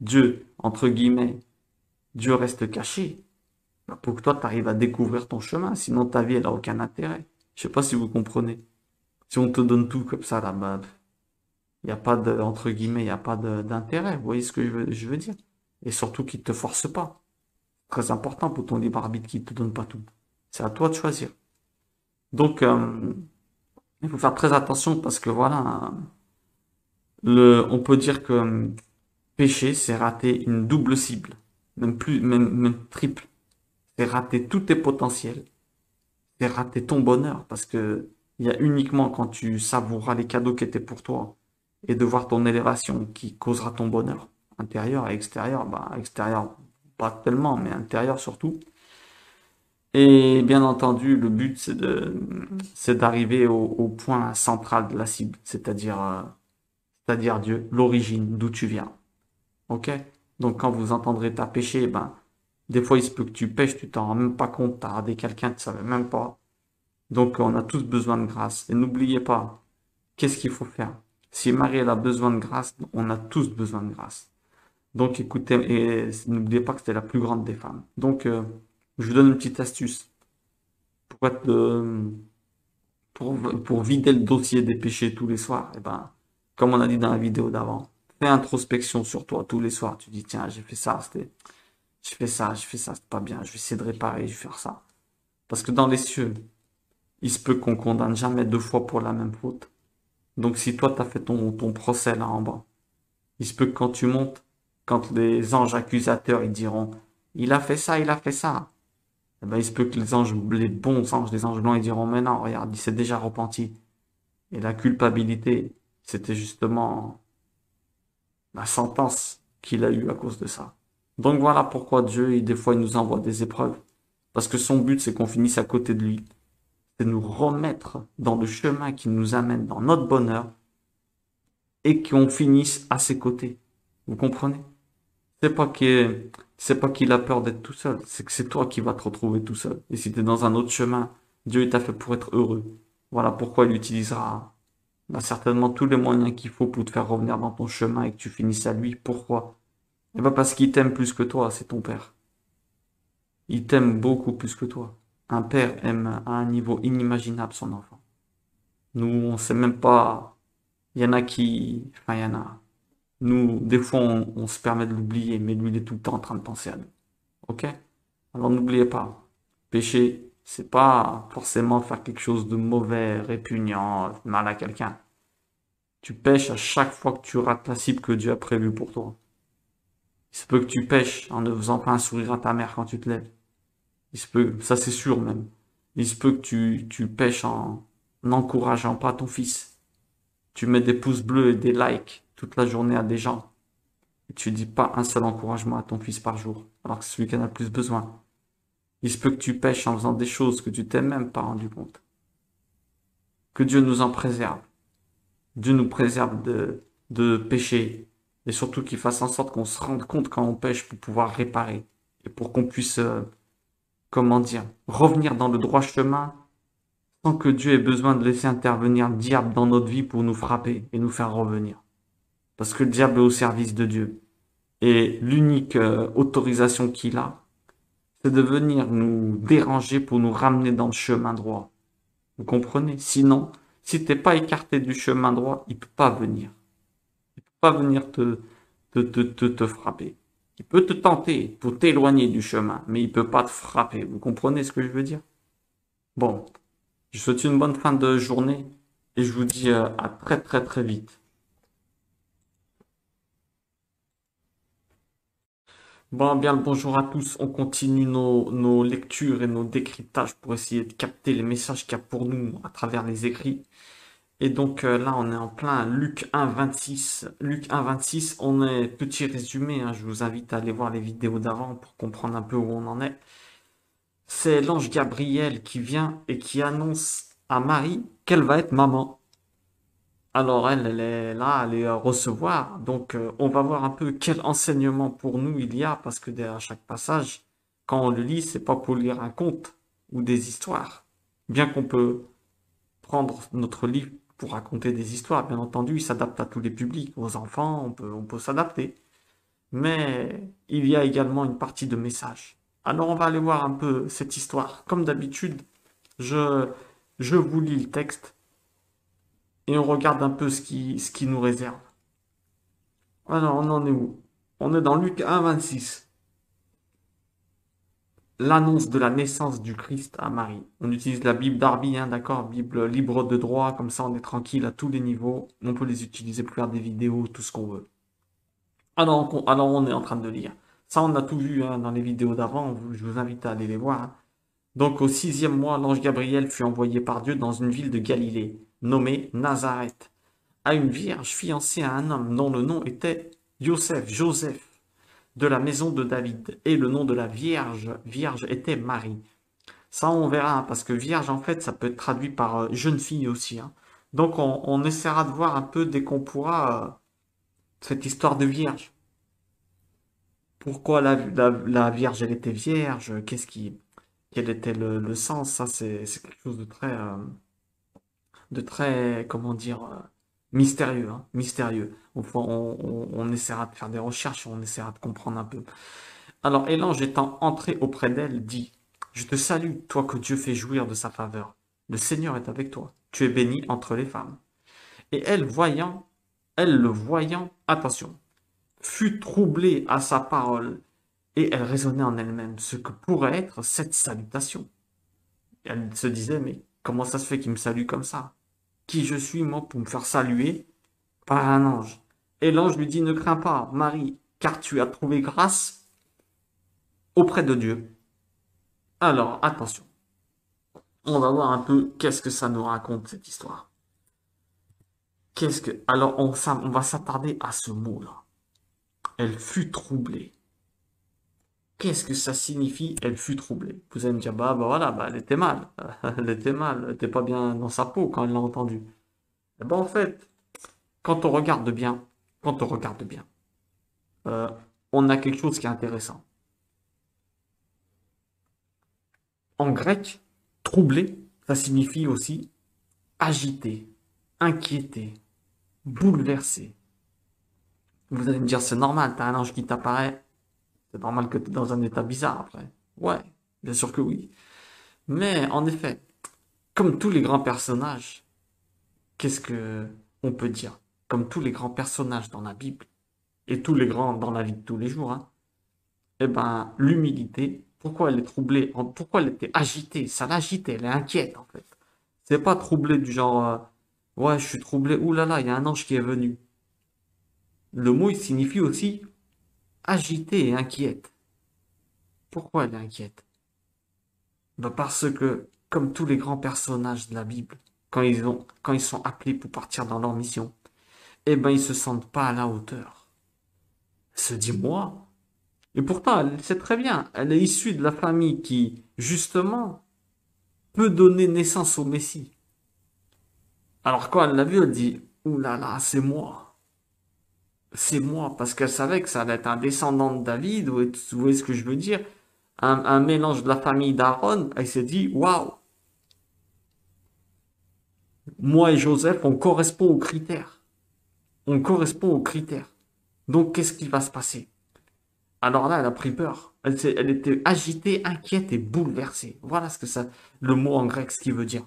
Dieu, entre guillemets, Dieu reste caché. Bah, pour que toi, tu arrives à découvrir ton chemin. Sinon, ta vie, elle a aucun intérêt. Je sais pas si vous comprenez. Si on te donne tout comme ça, là, bah, il n'y a pas de, entre guillemets, il n'y a pas d'intérêt. Vous voyez ce que je veux dire? Et surtout qu'il ne te force pas. Très important pour ton libre arbitre qui ne te donne pas tout. C'est à toi de choisir. Donc, il faut faire très attention parce que voilà, on peut dire que péché, c'est rater une double cible. Même plus, même triple. C'est rater tous tes potentiels. C'est rater ton bonheur parce que il y a uniquement quand tu savoureras les cadeaux qui étaient pour toi et de voir ton élévation qui causera ton bonheur intérieur et extérieur. Bah, extérieur, pas tellement, mais intérieur surtout. Et bien entendu, le but, c'est d'arriver au point central de la cible, c'est-à-dire Dieu, l'origine, d'où tu viens. Ok? Donc, quand vous entendrez ta péché, ben, des fois, il se peut que tu pêches, tu t'en rends même pas compte, t'as radé quelqu'un, tu savais même pas. Donc, on a tous besoin de grâce. Et n'oubliez pas, qu'est-ce qu'il faut faire? Si Marie, elle a besoin de grâce, on a tous besoin de grâce. Donc, écoutez, et n'oubliez pas que c'était la plus grande des femmes. Donc, je vous donne une petite astuce pour être, pour vider le dossier des péchés tous les soirs. Et ben, comme on a dit dans la vidéo d'avant, fais introspection sur toi tous les soirs. Tu dis, tiens, j'ai fait ça, c'est pas bien. Je vais essayer de réparer, je vais faire ça. Parce que dans les cieux, il se peut qu'on condamne jamais deux fois pour la même faute. Donc si toi, tu as fait ton procès là en bas, il se peut que quand tu montes, quand les anges accusateurs, ils diront, il a fait ça. Eh ben, il se peut que les anges, les bons anges, les anges blancs, ils diront, mais non, regarde, il s'est déjà repenti. Et la culpabilité, c'était justement la sentence qu'il a eue à cause de ça. Donc voilà pourquoi Dieu, des fois, il nous envoie des épreuves. Parce que son but, c'est qu'on finisse à côté de lui. C'est nous remettre dans le chemin qui nous amène dans notre bonheur et qu'on finisse à ses côtés. Vous comprenez? C'est pas qu'il a peur d'être tout seul, c'est que c'est toi qui vas te retrouver tout seul. Et si tu es dans un autre chemin, Dieu il t'a fait pour être heureux. Voilà pourquoi il utilisera certainement tous les moyens qu'il faut pour te faire revenir dans ton chemin et que tu finisses à lui. Pourquoi? Eh ben parce qu'il t'aime plus que toi, c'est ton père. Il t'aime beaucoup plus que toi. Un père aime à un niveau inimaginable son enfant. Nous, on sait même pas. Il y en a qui, enfin, il y en a. Nous, des fois, on se permet de l'oublier, mais lui, il est tout le temps en train de penser à nous. Ok? Alors n'oubliez pas, pécher, c'est pas forcément faire quelque chose de mauvais, répugnant, mal à quelqu'un. Tu pêches à chaque fois que tu rates la cible que Dieu a prévue pour toi. Il se peut que tu pêches en ne faisant pas un sourire à ta mère quand tu te lèves. Il se peut, ça c'est sûr même. Il se peut que tu pêches en n'encourageant pas ton fils. Tu mets des pouces bleus et des likes toute la journée à des gens. Et tu dis pas un seul encouragement à ton fils par jour, alors que c'est celui qui en a le plus besoin. Il se peut que tu pêches en faisant des choses que tu t'es même pas rendu compte. Que Dieu nous en préserve. Dieu nous préserve de pécher. Et surtout qu'il fasse en sorte qu'on se rende compte quand on pêche pour pouvoir réparer. Et pour qu'on puisse, comment dire, revenir dans le droit chemin sans que Dieu ait besoin de laisser intervenir le diable dans notre vie pour nous frapper et nous faire revenir. Parce que le diable est au service de Dieu. Et l'unique autorisation qu'il a, c'est de venir nous déranger pour nous ramener dans le chemin droit. Vous comprenez? Sinon, si t'es pas écarté du chemin droit, il peut pas venir. Il peut pas venir te frapper. Il peut te tenter pour t'éloigner du chemin, mais il peut pas te frapper. Vous comprenez ce que je veux dire? Bon, je vous souhaite une bonne fin de journée et je vous dis à très très très vite. Bon, bien le bonjour à tous. On continue nos lectures et nos décryptages pour essayer de capter les messages qu'il y a pour nous à travers les écrits. Et donc là, on est en plein Luc 1, 26. Luc 1, 26, on est petit résumé, hein, je vous invite à aller voir les vidéos d'avant pour comprendre un peu où on en est. C'est l'ange Gabriel qui vient et qui annonce à Marie qu'elle va être maman. Alors elle, elle est là, elle est à recevoir. Donc on va voir un peu quel enseignement pour nous il y a, parce que derrière chaque passage, quand on le lit, c'est pas pour lire un conte ou des histoires. Bien qu'on peut prendre notre livre pour raconter des histoires. Bien entendu, il s'adapte à tous les publics. Aux enfants, on peut s'adapter. Mais il y a également une partie de message. Alors on va aller voir un peu cette histoire. Comme d'habitude, je, je vous lis le texte et on regarde un peu ce qui nous réserve. Alors on en est où? On est dans Luc 1, 26. L'annonce de la naissance du Christ à Marie. On utilise la Bible Darby, hein, d'accord? Bible libre de droit, comme ça on est tranquille à tous les niveaux. On peut les utiliser pour faire des vidéos, tout ce qu'on veut. Alors on est en train de lire. Ça on a tout vu hein, dans les vidéos d'avant, je vous invite à aller les voir. Hein. Donc au 6e mois, l'ange Gabriel fut envoyé par Dieu dans une ville de Galilée, nommée Nazareth, à une vierge fiancée à un homme dont le nom était Joseph, de la maison de David. Et le nom de la vierge était Marie. Ça, on verra, hein, parce que vierge, en fait, ça peut être traduit par jeune fille aussi. Hein. Donc, on essaiera de voir un peu dès qu'on pourra cette histoire de vierge. Pourquoi la vierge, elle était vierge? Quel était le sens? Ça, c'est quelque chose de très, comment dire, mystérieux, hein, mystérieux. On essaiera de faire des recherches, on essaiera de comprendre un peu. Alors, et l'ange étant entré auprès d'elle, dit, je te salue, toi que Dieu fait jouir de sa faveur. Le Seigneur est avec toi. Tu es bénie entre les femmes. Et elle le voyant, attention, fut troublée à sa parole, et elle raisonnait en elle-même ce que pourrait être cette salutation. Elle se disait, mais comment ça se fait qu'il me salue comme ça? Qui je suis, moi, pour me faire saluer par un ange? Et l'ange lui dit, ne crains pas, Marie, car tu as trouvé grâce auprès de Dieu. Alors, attention, on va voir un peu qu'est-ce que ça nous raconte, cette histoire. Alors, on va s'attarder à ce mot-là. Elle fut troublée. Qu'est-ce que ça signifie, elle fut troublée? Vous allez me dire, bah voilà, bah, elle était mal. Elle était mal, elle était pas bien dans sa peau quand elle l'a entendu. Eh ben, en fait, quand on regarde bien, quand on regarde bien, euh, on a quelque chose qui est intéressant. En grec, troublé, ça signifie aussi agité, inquiété, bouleversé. Vous allez me dire, c'est normal, t'as un ange qui t'apparaît, c'est normal que tu es dans un état bizarre après. Ouais, bien sûr que oui. Mais en effet, comme tous les grands personnages, qu'est-ce que on peut dire? Comme tous les grands personnages dans la Bible et tous les grands dans la vie de tous les jours, hein, eh ben, l'humilité, pourquoi elle est troublée, pourquoi elle était agitée, ça l'agitait, elle est inquiète en fait. C'est pas troublé du genre, ouais, je suis troublé, ouh là là, il y a un ange qui est venu. Le mot, il signifie aussi agité et inquiète. Pourquoi elle est inquiète? Ben parce que, comme tous les grands personnages de la Bible, quand ils sont appelés pour partir dans leur mission, eh ben, ils se sentent pas à la hauteur. Elle se dit, moi. Et pourtant, elle sait très bien, elle est issue de la famille qui, justement, peut donner naissance au Messie. Alors quand elle l'a vu, elle dit, ouh là là, c'est moi. C'est moi, parce qu'elle savait que ça allait être un descendant de David, vous voyez ce que je veux dire? Un mélange de la famille d'Aaron. Elle s'est dit, waouh, moi et Joseph, on correspond aux critères. On correspond aux critères. Donc, qu'est-ce qui va se passer? Alors là, elle a pris peur. Elle était agitée, inquiète et bouleversée. Voilà ce que ça, le mot en grec, ce qu'il veut dire.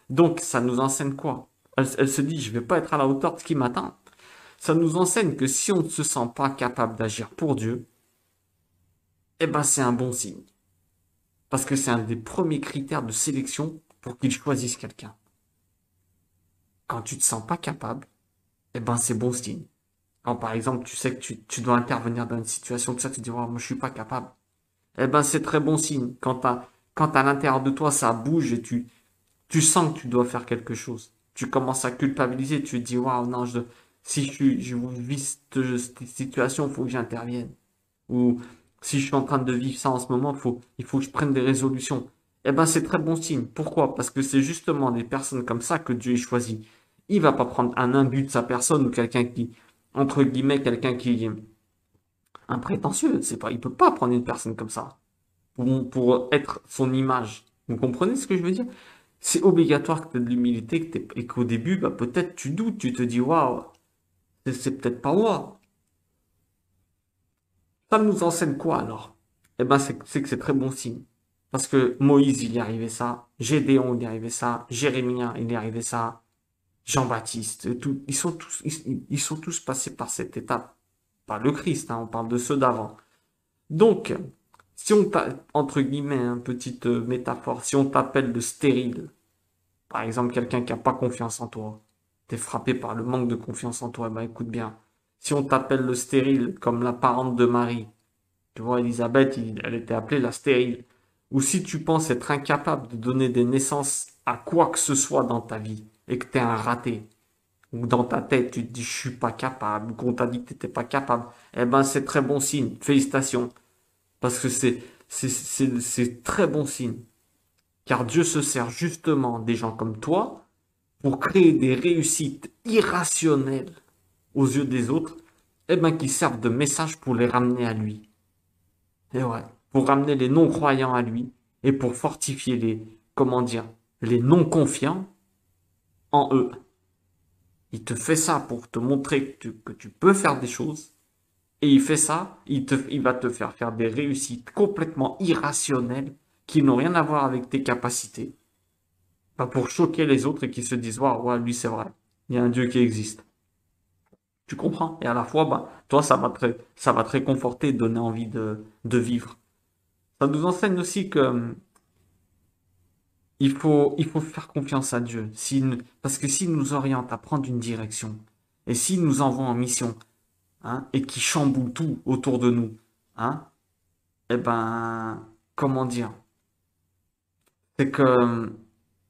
Donc, ça nous enseigne quoi? Elle se dit, je vais pas être à la hauteur de ce qui m'attend. Ça nous enseigne que si on ne se sent pas capable d'agir pour Dieu, eh ben, c'est un bon signe. Parce que c'est un des premiers critères de sélection pour qu'il choisisse quelqu'un. Quand tu te sens pas capable, eh ben, c'est bon signe. Quand par exemple, tu sais que tu dois intervenir dans une situation de ça, tu te dis, oh, moi, je suis pas capable. Eh ben, c'est très bon signe. Quand à l'intérieur de toi, ça bouge et tu sens que tu dois faire quelque chose. Tu commences à culpabiliser, tu te dis, waouh, non, si je vis cette situation, il faut que j'intervienne. Ou si je suis en train de vivre ça en ce moment, il faut que je prenne des résolutions. Eh ben, c'est très bon signe. Pourquoi? Parce que c'est justement des personnes comme ça que Dieu choisit. Il va pas prendre un imbu de sa personne ou quelqu'un qui, entre guillemets, quelqu'un qui est un prétentieux. C'est pas, il peut pas prendre une personne comme ça pour être son image. Vous comprenez ce que je veux dire? C'est obligatoire que tu aies de l'humilité et qu'au début, bah, peut-être tu doutes, tu te dis, waouh, c'est peut-être pas moi. Ça nous enseigne quoi alors? Eh ben, c'est que c'est très bon signe. Parce que Moïse, il y arrivait ça, Gédéon, il y arrivait ça, Jérémie, il y arrivait ça, Jean-Baptiste, tout, ils sont tous passés par cette étape. Pas le Christ, hein, on parle de ceux d'avant. Donc, si on entre guillemets, une petite métaphore, si on t'appelle de stérile, par exemple, quelqu'un qui n'a pas confiance en toi, t'es frappé par le manque de confiance en toi, ben écoute bien. Si on t'appelle le stérile, comme la parente de Marie, tu vois, Elisabeth, elle était appelée la stérile. Ou si tu penses être incapable de donner des naissances à quoi que ce soit dans ta vie, et que t'es un raté, ou dans ta tête, tu te dis, je suis pas capable, ou qu'on t'a dit que t'étais pas capable, eh ben, c'est très bon signe. Félicitations. Parce que c'est très bon signe. Car Dieu se sert justement des gens comme toi pour créer des réussites irrationnelles aux yeux des autres, eh ben, qui servent de message pour les ramener à lui. Et ouais, pour ramener les non-croyants à lui et pour fortifier comment dire, les non-confiants en eux. Il te fait ça pour te montrer que tu peux faire des choses. Et il fait ça, il va te faire faire des réussites complètement irrationnelles qui n'ont rien à voir avec tes capacités. Pas pour choquer les autres et qui se disent, waouh, ouais, lui c'est vrai. Il y a un Dieu qui existe. Tu comprends? Et à la fois, bah, toi, ça va te réconforter, donner envie de vivre. Ça nous enseigne aussi que, il faut faire confiance à Dieu. Parce que s'il nous oriente à prendre une direction, et s'il nous envoie en mission, hein, et qui chamboule tout autour de nous, hein, eh ben, comment dire? C'est que,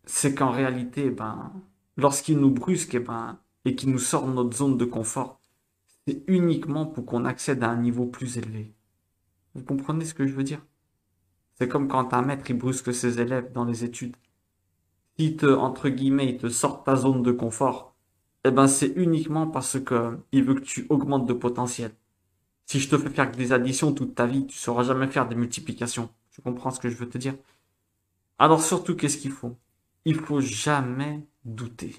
c'est qu'en réalité, eh ben, lorsqu'il nous brusque, et qu'il nous sort de notre zone de confort, c'est uniquement pour qu'on accède à un niveau plus élevé. Vous comprenez ce que je veux dire? C'est comme quand un maître, il brusque ses élèves dans les études. S'il te, entre guillemets, il te sort de ta zone de confort, eh ben, c'est uniquement parce que il veut que tu augmentes de potentiel. Si je te fais faire que des additions toute ta vie, tu sauras jamais faire des multiplications. Tu comprends ce que je veux te dire? Alors surtout, qu'est-ce qu'il faut? Il faut jamais douter.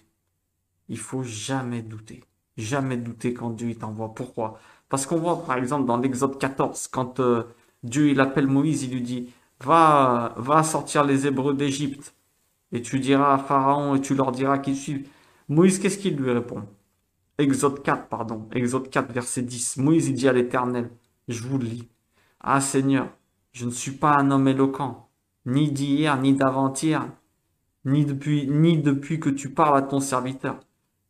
Il faut jamais douter. Jamais douter quand Dieu il t'envoie. Pourquoi? Parce qu'on voit par exemple dans l'Exode 14, quand Dieu il appelle Moïse, il lui dit, va sortir les Hébreux d'Égypte. Et tu diras à Pharaon et tu leur diras qu'ils suivent. Moïse, qu'est-ce qu'il lui répond? Exode 4, pardon. Exode 4, verset 10. Moïse, il dit à l'Éternel, je vous le lis. Ah Seigneur, je ne suis pas un homme éloquent, ni d'hier, ni d'avant-hier, ni depuis que tu parles à ton serviteur.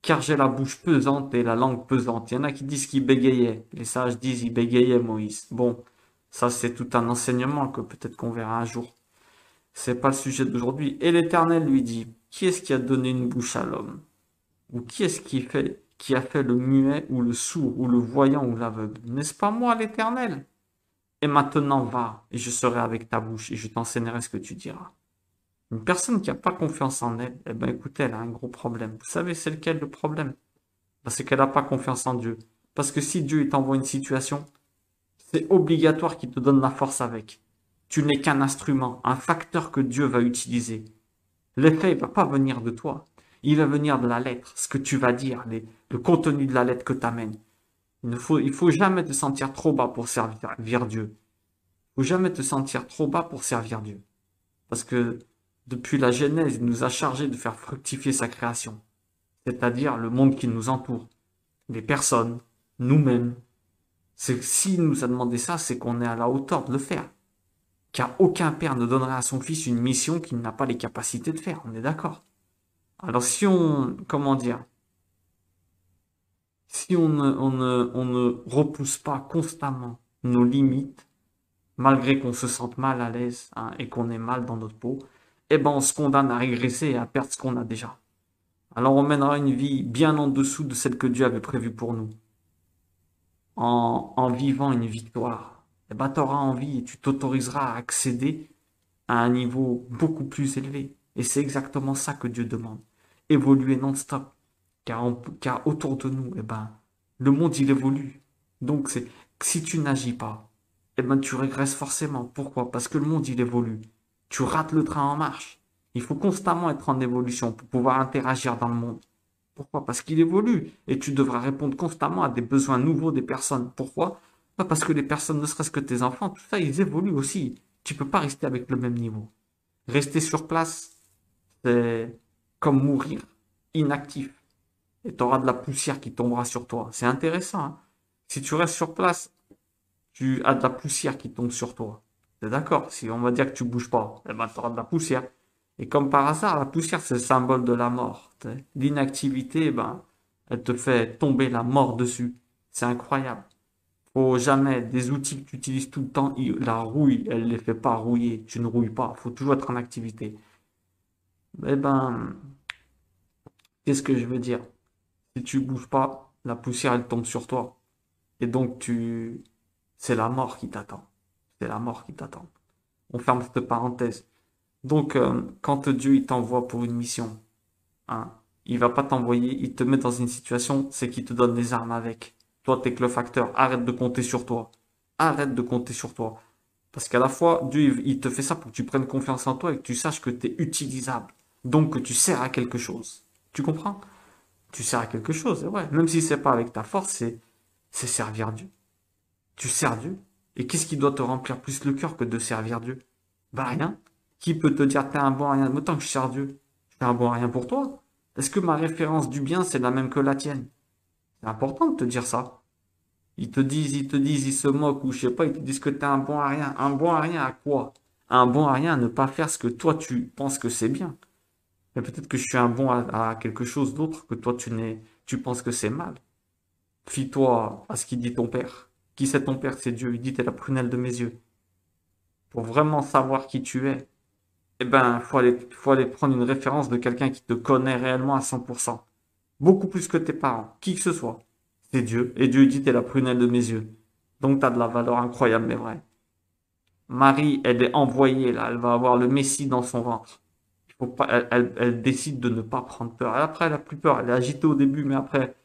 Car j'ai la bouche pesante et la langue pesante. Il y en a qui disent qu'il bégayait. Les sages disent il bégayait Moïse. Bon, ça c'est tout un enseignement que peut-être qu'on verra un jour. C'est pas le sujet d'aujourd'hui. Et l'Éternel lui dit, qui est-ce qui a donné une bouche à l'homme? Ou qui est-ce qui a fait le muet ou le sourd ou le voyant ou l'aveugle? N'est-ce pas moi, l'Éternel? Et maintenant va, et je serai avec ta bouche, et je t'enseignerai ce que tu diras. Une personne qui n'a pas confiance en elle, eh ben écoutez, elle a un gros problème. Vous savez, c'est lequel le problème? Ben, c'est qu'elle n'a pas confiance en Dieu. Parce que si Dieu il t'envoie une situation, c'est obligatoire qu'il te donne la force avec. Tu n'es qu'un instrument, un facteur que Dieu va utiliser. L'effet ne va pas venir de toi. Il va venir de la lettre, ce que tu vas dire, le contenu de la lettre que tu amènes. Il faut jamais te sentir trop bas pour servir Dieu. Il faut jamais te sentir trop bas pour servir Dieu. Parce que depuis la Genèse, il nous a chargé de faire fructifier sa création. C'est-à-dire le monde qui nous entoure, les personnes, nous-mêmes. C'est s'il nous a demandé ça, c'est qu'on est à la hauteur de le faire. Car aucun père ne donnerait à son fils une mission qu'il n'a pas les capacités de faire. On est d'accord. Alors si on, comment dire, si on ne repousse pas constamment nos limites, malgré qu'on se sente mal à l'aise, hein, et qu'on est mal dans notre peau, eh ben on se condamne à régresser et à perdre ce qu'on a déjà. Alors on mènera une vie bien en dessous de celle que Dieu avait prévue pour nous, en vivant une victoire. Eh ben tu auras envie et tu t'autoriseras à accéder à un niveau beaucoup plus élevé. Et c'est exactement ça que Dieu demande. Évoluer non-stop. Car autour de nous, eh ben, le monde, il évolue. Donc, si tu n'agis pas, eh ben, tu régresses forcément. Pourquoi? Parce que le monde, il évolue. Tu rates le train en marche. Il faut constamment être en évolution pour pouvoir interagir dans le monde. Pourquoi? Parce qu'il évolue. Et tu devras répondre constamment à des besoins nouveaux des personnes. Pourquoi? Pas parce que les personnes, ne serait-ce que tes enfants, tout ça, ils évoluent aussi. Tu peux pas rester avec le même niveau. Rester sur place, c'est comme mourir inactif. Et tu auras de la poussière qui tombera sur toi. C'est intéressant, hein. Si tu restes sur place, tu as de la poussière qui tombe sur toi. C'est d'accord? Si on va dire que tu bouges pas, eh ben, tu auras de la poussière. Et comme par hasard, la poussière, c'est le symbole de la mort. L'inactivité, eh ben, elle te fait tomber la mort dessus. C'est incroyable. Faut jamais, des outils que tu utilises tout le temps, la rouille, elle les fait pas rouiller. Tu ne rouilles pas. Faut toujours être en activité. Eh ben, qu'est-ce que je veux dire? Si tu bouges pas, la poussière, elle tombe sur toi. Et donc, c'est la mort qui t'attend. C'est la mort qui t'attend. On ferme cette parenthèse. Donc, quand Dieu, il t'envoie pour une mission, hein, il va pas t'envoyer, il te met dans une situation, c'est qu'il te donne les armes avec. Toi, t'es que le facteur. Arrête de compter sur toi. Arrête de compter sur toi. Parce qu'à la fois, Dieu, il te fait ça pour que tu prennes confiance en toi et que tu saches que tu es utilisable. Donc que tu sers à quelque chose. Tu comprends? Tu sers à quelque chose, et ouais. Même si c'est pas avec ta force, c'est servir Dieu. Tu sers Dieu. Et qu'est-ce qui doit te remplir plus le cœur que de servir Dieu? Bah rien. Qui peut te dire t'es un bon à rien? Autant que je sers Dieu. Je fais un bon à rien pour toi. Est-ce que ma référence du bien, c'est la même que la tienne? C'est important de te dire ça. Ils se moquent ou je sais pas, ils te disent que t'es un bon à rien. Un bon à rien à quoi? un bon à rien, à ne pas faire ce que toi tu penses que c'est bien. Mais peut-être que je suis un bon à quelque chose d'autre que toi tu penses que c'est mal. Fie-toi à ce qu'il dit ton père. Qui c'est ton père? C'est Dieu. Il dit, t'es la prunelle de mes yeux. Pour vraiment savoir qui tu es, eh ben, faut aller prendre une référence de quelqu'un qui te connaît réellement à 100%. Beaucoup plus que tes parents, qui que ce soit. C'est Dieu. Et Dieu dit, t'es la prunelle de mes yeux. Donc, t'as de la valeur incroyable, mais vrai. Marie, elle est envoyée, là. Elle va avoir le Messie dans son ventre. Il faut pas, elle décide de ne pas prendre peur. Et après, elle a plus peur. Elle est agitée au début, mais après,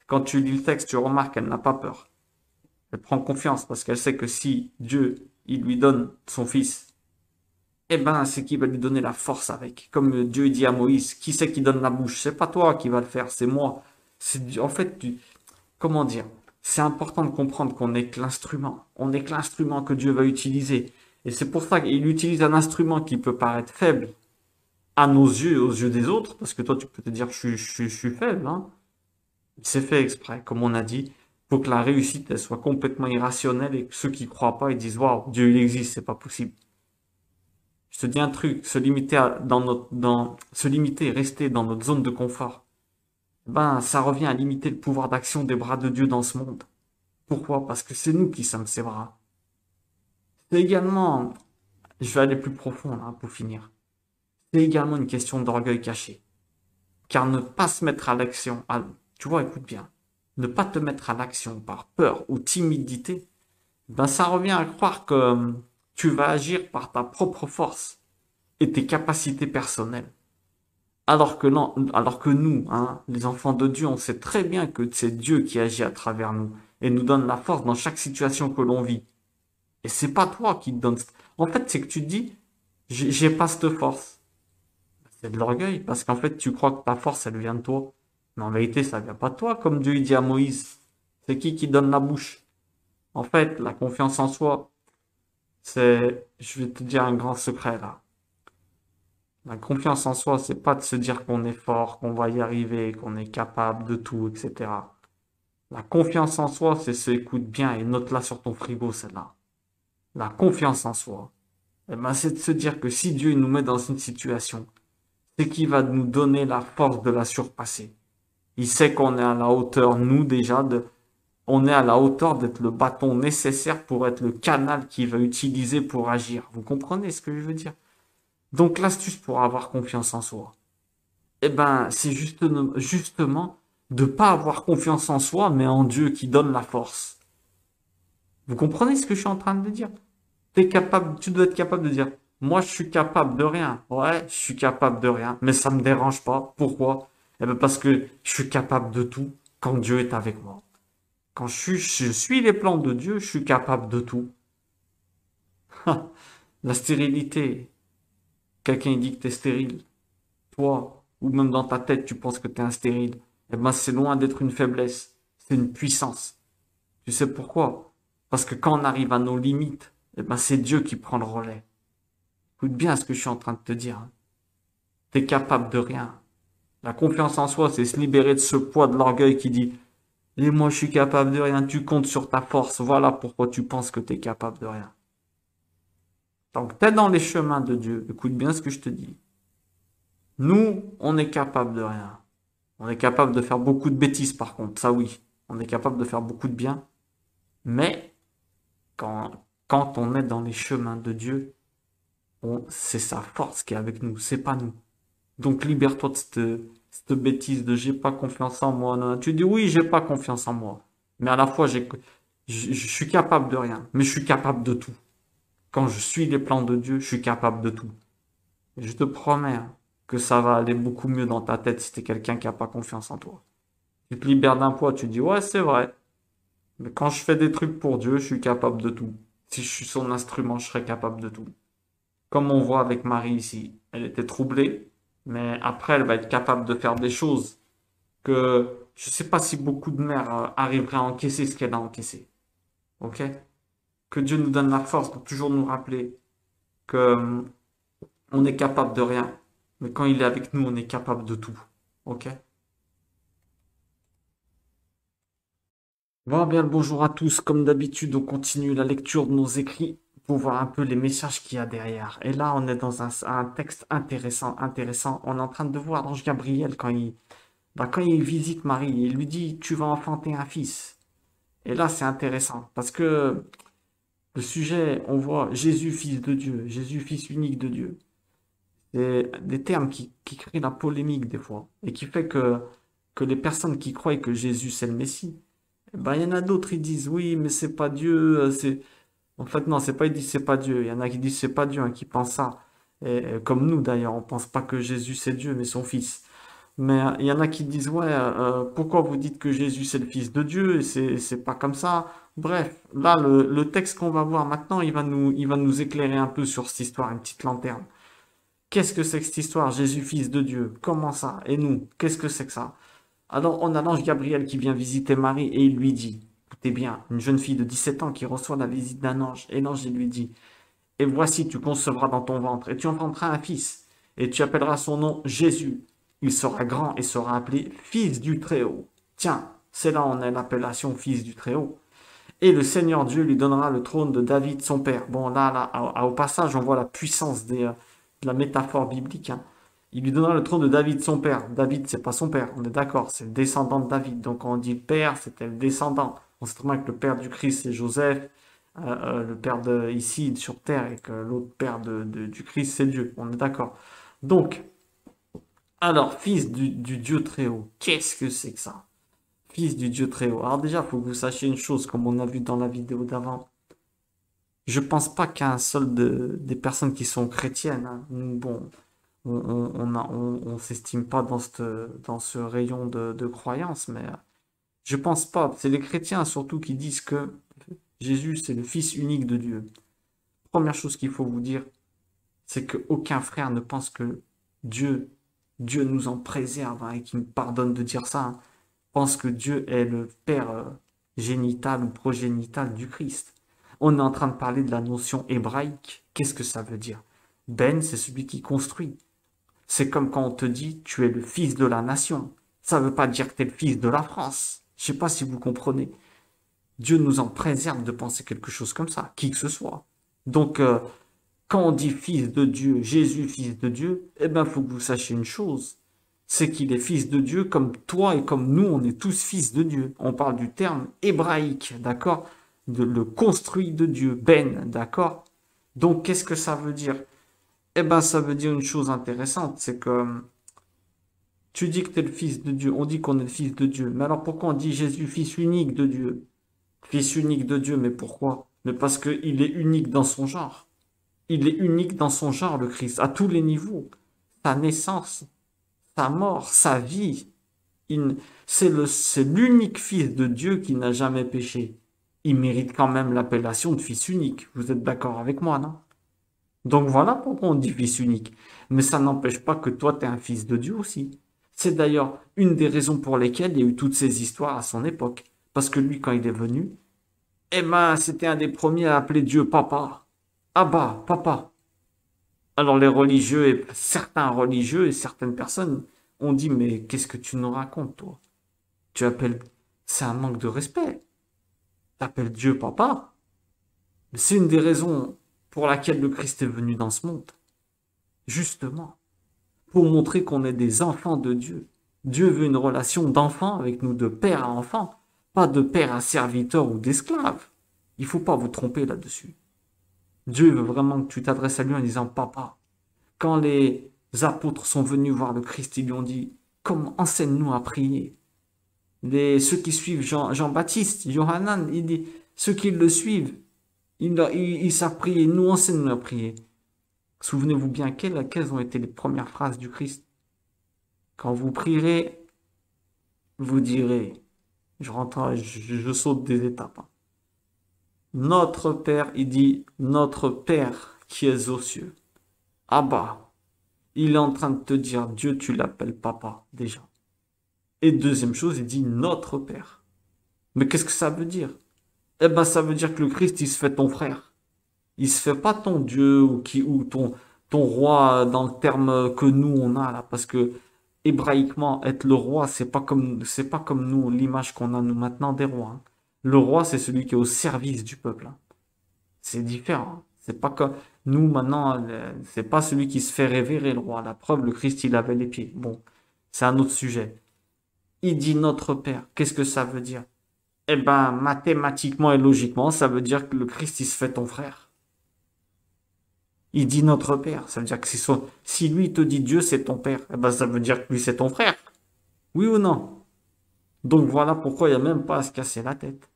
quand tu lis le texte, tu remarques qu'elle n'a pas peur. Elle prend confiance parce qu'elle sait que si Dieu, il lui donne son fils, eh ben, c'est qui va lui donner la force avec. Comme Dieu dit à Moïse, qui c'est qui donne la bouche? C'est pas toi qui va le faire, c'est moi. En fait, comment dire? C'est important de comprendre qu'on n'est que l'instrument. On n'est que l'instrument que Dieu va utiliser. Et c'est pour ça qu'il utilise un instrument qui peut paraître faible à nos yeux, aux yeux des autres, parce que toi, tu peux te dire, je suis faible, hein. C'est fait exprès, comme on a dit, pour que la réussite, elle soit complètement irrationnelle et que ceux qui croient pas, ils disent, waouh, Dieu, il existe, c'est pas possible. Je te dis un truc, se limiter, rester dans notre zone de confort, ben, ça revient à limiter le pouvoir d'action des bras de Dieu dans ce monde. Pourquoi? Parce que c'est nous qui sommes ses bras. C'est également, je vais aller plus profond, là, pour finir. C'est également une question d'orgueil caché. Car ne pas se mettre à l'action, tu vois, écoute bien, ne pas te mettre à l'action par peur ou timidité, ben, ça revient à croire que tu vas agir par ta propre force et tes capacités personnelles. Alors que non, alors que nous, hein, les enfants de Dieu, on sait très bien que c'est Dieu qui agit à travers nous et nous donne la force dans chaque situation que l'on vit. Et c'est pas toi qui te donne. En fait, c'est que tu te dis, j'ai pas cette force. C'est de l'orgueil parce qu'en fait, tu crois que ta force, elle vient de toi. Mais en vérité, ça vient pas de toi, comme Dieu dit à Moïse. C'est qui donne la bouche? En fait, la confiance en soi, je vais te dire un grand secret là. La confiance en soi, c'est pas de se dire qu'on est fort, qu'on va y arriver, qu'on est capable de tout, etc. La confiance en soi, c'est se écoute bien et note-la sur ton frigo, celle-là. La confiance en soi, eh ben, c'est de se dire que si Dieu nous met dans une situation, c'est qu'il va nous donner la force de la surpasser. Il sait qu'on est à la hauteur, nous déjà, on est à la hauteur d'être le bâton nécessaire pour être le canal qu'il va utiliser pour agir. Vous comprenez ce que je veux dire? Donc l'astuce pour avoir confiance en soi, eh ben, c'est justement de pas avoir confiance en soi, mais en Dieu qui donne la force. Vous comprenez ce que je suis en train de dire? Tu dois être capable de dire, moi, je suis capable de rien. Ouais, je suis capable de rien, mais ça me dérange pas. Pourquoi? Eh ben, parce que je suis capable de tout quand Dieu est avec moi. Quand je suis les plans de Dieu, je suis capable de tout. La stérilité. Quelqu'un dit que t'es stérile. Toi, ou même dans ta tête, tu penses que t'es un stérile. Eh ben, c'est loin d'être une faiblesse. C'est une puissance. Tu sais pourquoi? Parce que quand on arrive à nos limites, eh ben, c'est Dieu qui prend le relais. Écoute bien ce que je suis en train de te dire, hein. T'es capable de rien. La confiance en soi, c'est se libérer de ce poids de l'orgueil qui dit, et moi, je suis capable de rien, tu comptes sur ta force, voilà pourquoi tu penses que t'es capable de rien. Donc, t'es dans les chemins de Dieu. Écoute bien ce que je te dis. Nous, on est capable de rien. On est capable de faire beaucoup de bêtises, par contre. Ça, oui. On est capable de faire beaucoup de bien. Mais, quand, quand on est dans les chemins de Dieu, c'est sa force qui est avec nous. C'est pas nous. Donc, libère-toi de cette bêtise de j'ai pas confiance en moi. Non. Tu dis oui, j'ai pas confiance en moi. Mais à la fois, je suis capable de rien. Mais je suis capable de tout. Quand je suis les plans de Dieu, je suis capable de tout. Et je te promets, hein, que ça va aller beaucoup mieux dans ta tête si t'es quelqu'un qui a pas confiance en toi. Tu te libères d'un poids, tu dis ouais, c'est vrai. Mais quand je fais des trucs pour Dieu, je suis capable de tout. Si je suis son instrument, je serai capable de tout. Comme on voit avec Marie ici. Elle était troublée, mais après, elle va être capable de faire des choses que je sais pas si beaucoup de mères arriveraient à encaisser ce qu'elle a encaissé. Ok? Que Dieu nous donne la force de toujours nous rappeler que on est capable de rien. Mais quand il est avec nous, on est capable de tout. Ok? Voilà bien le bonjour à tous. Comme d'habitude, on continue la lecture de nos écrits pour voir un peu les messages qu'il y a derrière. Et là, on est dans un texte intéressant. On est en train de voir l'ange Gabriel quand il visite Marie, il lui dit, tu vas enfanter un fils. Et là, c'est intéressant parce que le sujet, on voit Jésus, fils de Dieu, Jésus, fils unique de Dieu. C'est des termes qui créent la polémique des fois et qui fait que les personnes qui croient que Jésus c'est le Messie, eh ben, il y en a d'autres, ils disent oui, mais c'est pas Dieu, en fait, non, c'est pas, ils disent c'est pas Dieu. Il y en a qui disent c'est pas Dieu, hein, qui pensent ça. Comme nous d'ailleurs, on pense pas que Jésus c'est Dieu, mais son fils. Mais il y en a qui disent ouais, pourquoi vous dites que Jésus c'est le fils de Dieu et c'est pas comme ça. Bref, là le texte qu'on va voir maintenant, il va nous éclairer un peu sur cette histoire, une petite lanterne. Qu'est-ce que c'est que cette histoire, Jésus fils de Dieu? Comment ça? Et nous, qu'est-ce que c'est que ça? Alors on a l'ange Gabriel qui vient visiter Marie et il lui dit, écoutez bien, une jeune fille de 17 ans qui reçoit la visite d'un ange, et l'ange il lui dit, et voici tu concevras dans ton ventre, et tu enfanteras un fils, et tu appelleras son nom Jésus. Il sera grand et sera appelé Fils du Très-Haut. Tiens, c'est là on a l'appellation Fils du Très-Haut. Et le Seigneur Dieu lui donnera le trône de David son père. Bon là, au passage, on voit la puissance de la métaphore biblique, hein. Il lui donnera le trône de David son père. David, c'est pas son père, on est d'accord, c'est le descendant de David. Donc quand on dit père, c'était le descendant. On sait très bien que le père du Christ, c'est Joseph, le père ici sur terre, et que l'autre père du Christ, c'est Dieu. On est d'accord. Donc, alors, fils du Dieu très haut, qu'est-ce que c'est que ça? Fils du Dieu très haut. Alors déjà, il faut que vous sachiez une chose, comme on a vu dans la vidéo d'avant. Je pense pas qu'un seul des personnes qui sont chrétiennes, hein, bon, on s'estime pas dans ce rayon de croyance, mais je pense pas. C'est les chrétiens surtout qui disent que Jésus, c'est le Fils unique de Dieu. Première chose qu'il faut vous dire, c'est qu'aucun frère ne pense que Dieu, Dieu nous en préserve, hein, et qui me pardonne de dire ça, hein, pense que Dieu est le Père génital ou progénital du Christ. On est en train de parler de la notion hébraïque. Qu'est-ce que ça veut dire? Ben, c'est celui qui construit. C'est comme quand on te dit tu es le fils de la nation. Ça ne veut pas dire que tu es le fils de la France. Je ne sais pas si vous comprenez. Dieu nous en préserve de penser quelque chose comme ça, qui que ce soit. Donc, quand on dit fils de Dieu, Jésus fils de Dieu, eh bien, il faut que vous sachiez une chose. C'est qu'il est fils de Dieu comme toi et comme nous, on est tous fils de Dieu. On parle du terme hébraïque, d'accord? De le construit de Dieu, Ben, d'accord? Donc, qu'est-ce que ça veut dire? Eh ben, ça veut dire une chose intéressante, c'est que tu dis que tu es le fils de Dieu, on dit qu'on est le fils de Dieu. Mais alors pourquoi on dit Jésus, fils unique de Dieu? Fils unique de Dieu, mais pourquoi? Mais parce qu'il est unique dans son genre. Il est unique dans son genre, le Christ, à tous les niveaux. Sa naissance, sa mort, sa vie. C'est l'unique fils de Dieu qui n'a jamais péché. Il mérite quand même l'appellation de fils unique. Vous êtes d'accord avec moi, non? Donc voilà pourquoi on dit fils unique. Mais ça n'empêche pas que toi, tu es un fils de Dieu aussi. C'est d'ailleurs une des raisons pour lesquelles il y a eu toutes ces histoires à son époque. Parce que lui, quand il est venu, eh ben, c'était un des premiers à appeler Dieu papa. Abba, papa. Alors les religieux, et certains religieux et certaines personnes ont dit, mais qu'est-ce que tu nous racontes, toi? Tu appelles, c'est un manque de respect. Tu appelles Dieu papa. C'est une des raisons pour laquelle le Christ est venu dans ce monde. Justement, pour montrer qu'on est des enfants de Dieu. Dieu veut une relation d'enfant avec nous, de père à enfant, pas de père à serviteur ou d'esclave. Il faut pas vous tromper là-dessus. Dieu veut vraiment que tu t'adresses à lui en disant papa. Quand les apôtres sont venus voir le Christ, ils lui ont dit, comment enseigne-nous à prier. Ceux qui suivent Jean-Baptiste, Johanan, il dit, ceux qui le suivent, ils savent prier, nous enseignons à prier. Souvenez-vous bien, quelles ont été les premières phrases du Christ? Quand vous prierez, vous direz, je saute des étapes, hein. Notre Père, il dit, notre Père qui es aux cieux. Abba, il est en train de te dire, Dieu, tu l'appelles papa, déjà. Et deuxième chose, il dit, notre Père. Mais qu'est-ce que ça veut dire? Eh ben, ça veut dire que le Christ, il se fait ton frère. Il se fait pas ton Dieu ou ton roi dans le terme que nous on a là, parce que hébraïquement être le roi c'est pas comme nous l'image qu'on a nous maintenant des rois, hein. Le roi c'est celui qui est au service du peuple, hein. C'est différent. C'est pas comme nous maintenant, c'est pas celui qui se fait révérer le roi. La preuve, le Christ, il avait les pieds. Bon, c'est un autre sujet. Il dit notre Père. Qu'est-ce que ça veut dire? Eh ben, mathématiquement et logiquement, ça veut dire que le Christ, il se fait ton frère. Il dit notre Père. Ça veut dire que si lui il te dit Dieu, c'est ton Père, eh ben, ça veut dire que lui, c'est ton frère. Oui ou non? Donc voilà pourquoi il n'y a même pas à se casser la tête.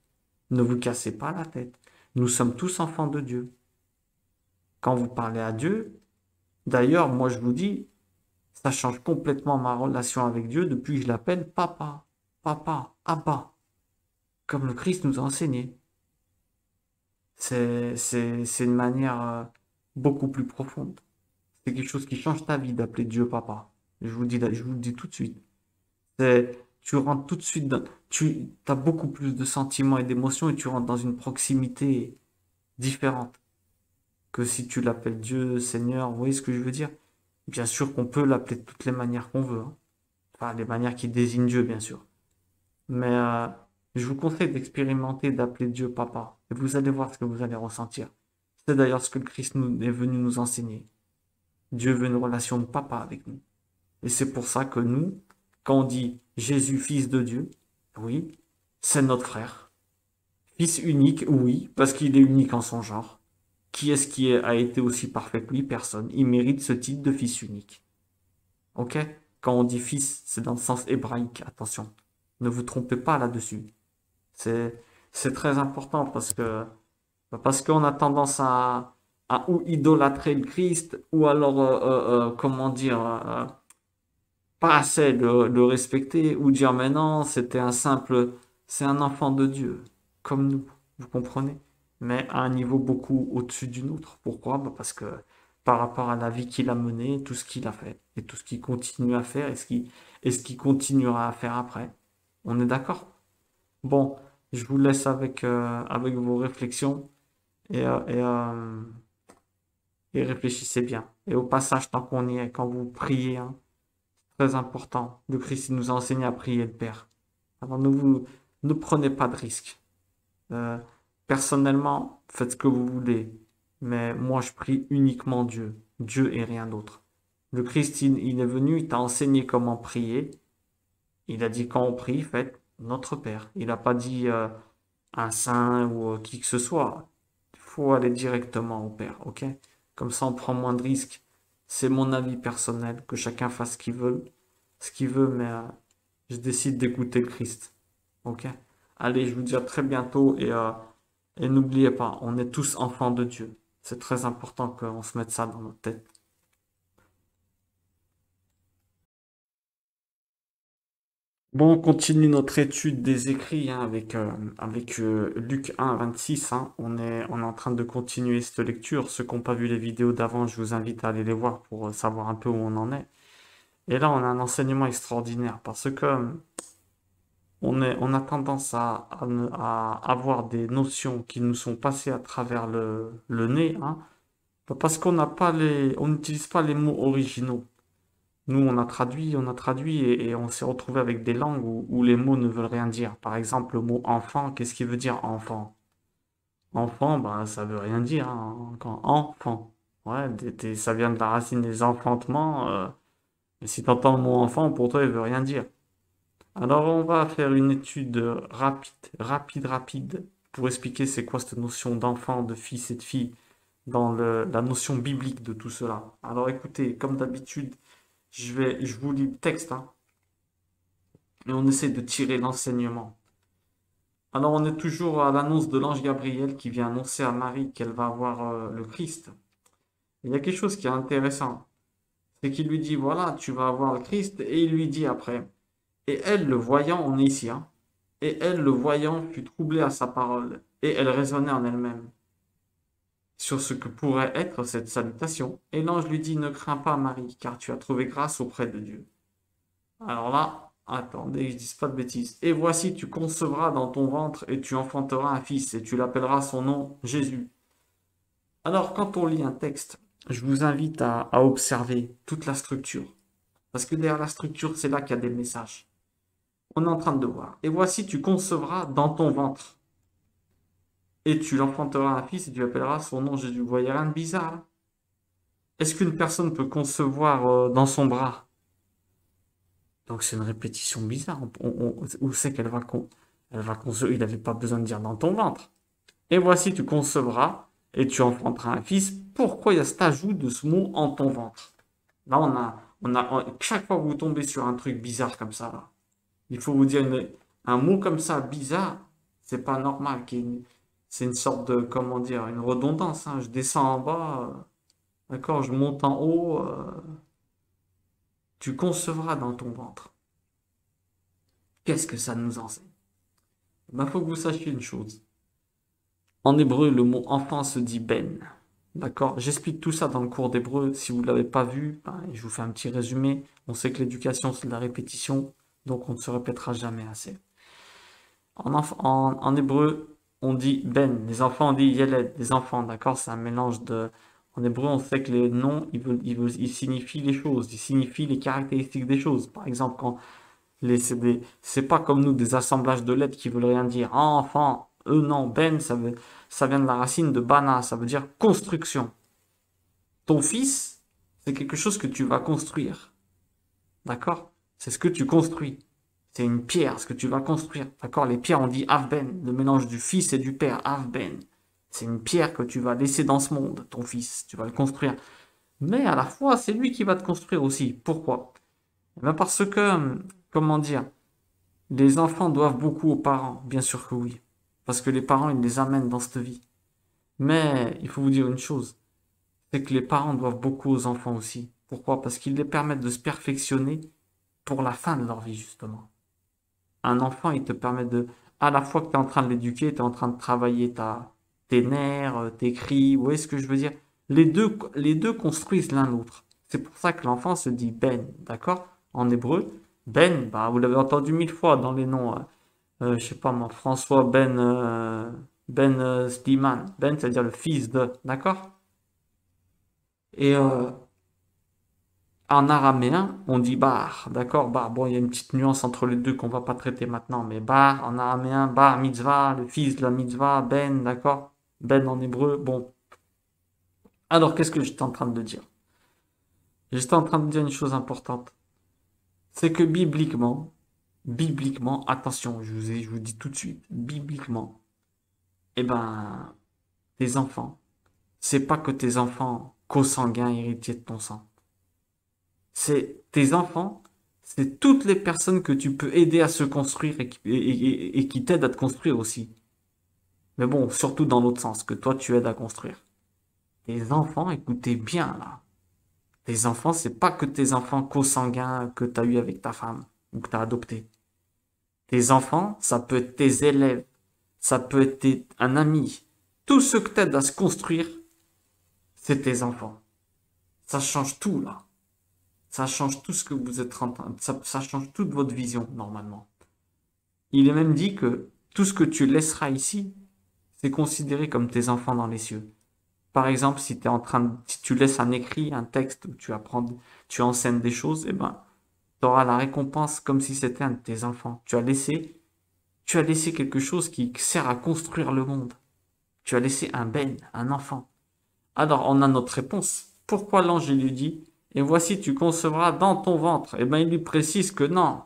Ne vous cassez pas la tête. Nous sommes tous enfants de Dieu. Quand vous parlez à Dieu, d'ailleurs, moi je vous dis, ça change complètement ma relation avec Dieu depuis que je l'appelle Papa, Papa, Abba, comme le Christ nous a enseigné. C'est une manière beaucoup plus profonde. C'est quelque chose qui change ta vie d'appeler Dieu Papa. Je vous le dis tout de suite. Tu rentres tout de suite tu as beaucoup plus de sentiments et d'émotions et tu rentres dans une proximité différente que si tu l'appelles Dieu, Seigneur. Vous voyez ce que je veux dire? Bien sûr qu'on peut l'appeler de toutes les manières qu'on veut, hein. Enfin, les manières qui désignent Dieu, bien sûr. Mais je vous conseille d'expérimenter, d'appeler Dieu Papa. Et vous allez voir ce que vous allez ressentir. C'est d'ailleurs ce que le Christ est venu nous enseigner. Dieu veut une relation de papa avec nous. Et c'est pour ça que nous, quand on dit Jésus, fils de Dieu, oui, c'est notre frère. Fils unique, oui, parce qu'il est unique en son genre. Qui est-ce a été aussi parfait que lui? Personne. Il mérite ce titre de fils unique. Ok? Quand on dit fils, c'est dans le sens hébraïque. Attention. Ne vous trompez pas là-dessus. C'est, c'est très important parce qu'on a tendance à ou idolâtrer le Christ ou alors, comment dire, pas assez le respecter ou dire mais non, c'est un enfant de Dieu, comme nous, vous comprenez? Mais à un niveau beaucoup au-dessus du nôtre. Pourquoi? Bah, parce que par rapport à la vie qu'il a menée, tout ce qu'il a fait, et tout ce qu'il continue à faire, et ce qu'il continuera à faire après. On est d'accord? Bon, je vous laisse avec vos réflexions et, et réfléchissez bien. Et au passage, tant qu'on y est, quand vous priez, hein, très important. Le Christ il nous a enseigné à prier le Père. Alors ne prenez pas de risques. Euh, Personnellement, faites ce que vous voulez. Mais moi, je prie uniquement Dieu. Dieu et rien d'autre. Le Christ, il est venu, il t'a enseigné comment prier. Il a dit quand on prie, faites notre Père. Il n'a pas dit un saint ou qui que ce soit. Il faut aller directement au Père, ok? Comme ça, on prend moins de risques. C'est mon avis personnel, que chacun fasse ce qu'il veut, mais je décide d'écouter le Christ, ok? Allez, je vous dis à très bientôt et n'oubliez pas, on est tous enfants de Dieu. C'est très important qu'on se mette ça dans notre tête. Bon, on continue notre étude des écrits hein, avec Luc 1, 26. Hein. On est en train de continuer cette lecture. Ceux qui n'ont pas vu les vidéos d'avant, je vous invite à aller les voir pour savoir un peu où on en est. Et là, on a un enseignement extraordinaire parce que on a tendance à avoir des notions qui nous sont passées à travers le nez, hein, parce qu'on n'a pas on n'utilise pas les mots originaux. Nous, on a traduit et on s'est retrouvé avec des langues où les mots ne veulent rien dire. Par exemple, le mot enfant, qu'est-ce qu'il veut dire enfant? Enfant, bah, ça veut rien dire, hein, enfant. Ouais, ça vient de la racine des enfantements. Et si tu entends le mot enfant, pour toi, il veut rien dire. Alors, on va faire une étude rapide, pour expliquer c'est quoi cette notion d'enfant, de fils et de fille dans la notion biblique de tout cela. Alors, écoutez, comme d'habitude, je vous lis le texte, hein, et on essaie de tirer l'enseignement. Alors, on est toujours à l'annonce de l'ange Gabriel qui vient annoncer à Marie qu'elle va avoir le Christ. Il y a quelque chose qui est intéressant, c'est qu'il lui dit, voilà, tu vas avoir le Christ, et il lui dit après, et elle, le voyant, on est ici, hein, et elle, le voyant, fut troublée à sa parole, et elle raisonnait en elle-même sur ce que pourrait être cette salutation. Et l'ange lui dit, ne crains pas, Marie, car tu as trouvé grâce auprès de Dieu. Alors là, attendez que je dise pas de bêtises. Et voici, tu concevras dans ton ventre et tu enfanteras un fils et tu l'appelleras son nom Jésus. Alors, quand on lit un texte, je vous invite à observer toute la structure. Parce que derrière la structure, c'est là qu'il y a des messages. On est en train de voir. Et voici, tu concevras dans ton ventre. et tu l'enfanteras un fils et tu appelleras son nom Jésus. Vous voyez rien de bizarre là? Est-ce qu'une personne peut concevoir dans son bras? Donc c'est une répétition bizarre. Où c'est qu'elle va, elle va concevoir? Il n'avait pas besoin de dire dans ton ventre. Et voici, tu concevras et tu enfanteras un fils. Pourquoi il y a cet ajout de ce mot en ton ventre? Là, chaque fois que vous tombez sur un truc bizarre comme ça, là, il faut vous dire un mot comme ça, bizarre, c'est pas normal. C'est une sorte de, comment dire, une redondance, hein. Je descends en bas, d'accord, je monte en haut, tu concevras dans ton ventre. Qu'est-ce que ça nous enseigne? Il faut que vous sachiez une chose. En hébreu, le mot enfant se dit ben. D'accord? J'explique tout ça dans le cours d'hébreu. Si vous ne l'avez pas vu, je vous fais un petit résumé. On sait que l'éducation, c'est de la répétition, donc on ne se répétera jamais assez. En hébreu, on dit ben. Les enfants, on dit yeled, des enfants. D'accord? C'est un mélange de. En hébreu, on sait que les noms, ils signifient les choses, ils signifient les caractéristiques des choses. Par exemple, quand c'est pas comme nous des assemblages de lettres qui veulent rien dire. Ah, enfant, eux non, ben, ça vient de la racine de bana, ça veut dire construction. Ton fils, c'est quelque chose que tu vas construire. D'accord? C'est ce que tu construis. C'est une pierre, ce que tu vas construire. D'accord? Les pierres, on dit avben, le mélange du fils et du père, avben. C'est une pierre que tu vas laisser dans ce monde, ton fils. Tu vas le construire. Mais à la fois, c'est lui qui va te construire aussi. Pourquoi? Eh bien parce que, comment dire, les enfants doivent beaucoup aux parents, bien sûr que oui. Parce que les parents, ils les amènent dans cette vie. Mais il faut vous dire une chose, c'est que les parents doivent beaucoup aux enfants aussi. Pourquoi? Parce qu'ils les permettent de se perfectionner pour la fin de leur vie, justement. Un enfant, il te permet de, à la fois que tu es en train de l'éduquer, tu es en train de travailler tes nerfs, tes cris, vous voyez ce que je veux dire? Les deux construisent l'un l'autre. C'est pour ça que l'enfant se dit Ben, d'accord? En hébreu, Ben, bah, vous l'avez entendu mille fois dans les noms. Je sais pas moi, François Ben Slimane. Ben, c'est-à-dire le fils de, d'accord? Et en araméen, on dit bar, d'accord? Bar, bon, il y a une petite nuance entre les deux qu'on va pas traiter maintenant, mais bar, en araméen, bar mitzvah, le fils de la mitzvah, Ben, d'accord? Ben en hébreu, bon. Alors, qu'est-ce que j'étais en train de dire? J'étais en train de dire une chose importante. C'est que bibliquement, attention, je vous dis tout de suite, bibliquement, eh ben, tes enfants, c'est pas que tes enfants consanguins héritiers de ton sang. C'est tes enfants, c'est toutes les personnes que tu peux aider à se construire et qui t'aident à te construire aussi. Mais bon, surtout dans l'autre sens, que toi tu aides à construire. Tes enfants, écoutez bien là. Tes enfants, c'est pas que tes enfants consanguins que tu as eu avec ta femme ou que tu as adopté. Tes enfants, ça peut être tes élèves, ça peut être un ami. Tout ce que t'aide à se construire, c'est tes enfants. Ça change tout là. Ça change tout ce que vous êtes en train. Ça change toute votre vision normalement. Il est même dit que tout ce que tu laisseras ici, c'est considéré comme tes enfants dans les cieux. Par exemple, si tu laisses un écrit, un texte où tu apprends, tu enseignes des choses, eh ben, tu auras la récompense comme si c'était un de tes enfants. Tu as laissé quelque chose qui sert à construire le monde. Tu as laissé un ben, un enfant. Alors, on a notre réponse. Pourquoi l'ange lui dit, et voici, tu concevras dans ton ventre? Eh ben, il lui précise que non.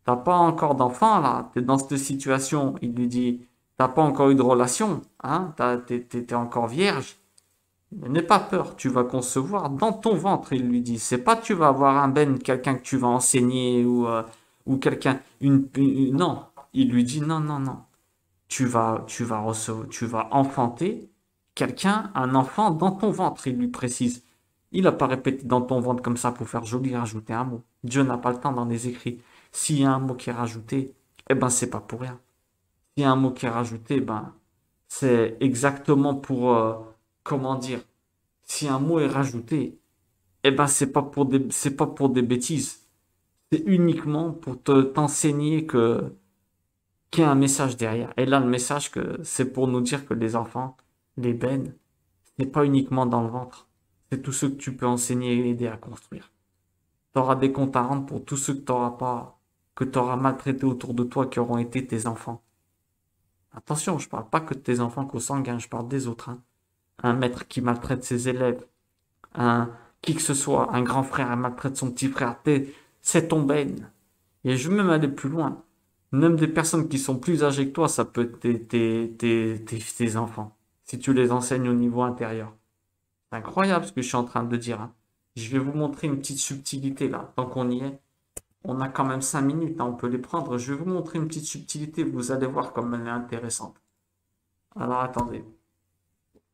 T'as pas encore d'enfant, là. T'es dans cette situation. Il lui dit, t'as pas encore eu de relation, hein. T'es encore vierge. Mais n'aie pas peur, tu vas concevoir dans ton ventre, il lui dit. C'est pas tu vas avoir un ben, quelqu'un que tu vas enseigner ou quelqu'un, non. Il lui dit, non, non, non. Tu vas enfanter quelqu'un, un enfant dans ton ventre, il lui précise. Il n'a pas répété dans ton ventre comme ça pour faire joli rajouter un mot. Dieu n'a pas le temps dans les écrits. S'il y a un mot qui est rajouté, eh ben c'est pas pour rien. S'il y a un mot qui est rajouté, ben c'est exactement pour comment dire. Si un mot est rajouté, eh ben c'est pas pour des bêtises. C'est uniquement pour t'enseigner que qu'il y a un message derrière. Et là, le message que c'est pour nous dire que les enfants, les bennes, c'est pas uniquement dans le ventre. C'est tout ce que tu peux enseigner et aider à construire. Tu auras des comptes à rendre pour tous ceux que tu n'auras pas, que tu auras maltraités autour de toi qui auront été tes enfants. Attention, je parle pas que de tes enfants consanguins, je parle des autres, hein. Un maître qui maltraite ses élèves, un qui que ce soit, un grand frère maltraite son petit frère, c'est ton baigne. Et je vais même aller plus loin. Même des personnes qui sont plus âgées que toi, ça peut être tes enfants, si tu les enseignes au niveau intérieur. C'est incroyable ce que je suis en train de dire, hein. Je vais vous montrer une petite subtilité là, tant qu'on y est. On a quand même 5 minutes, hein, on peut les prendre. Je vais vous montrer une petite subtilité, vous allez voir comme elle est intéressante. Alors attendez,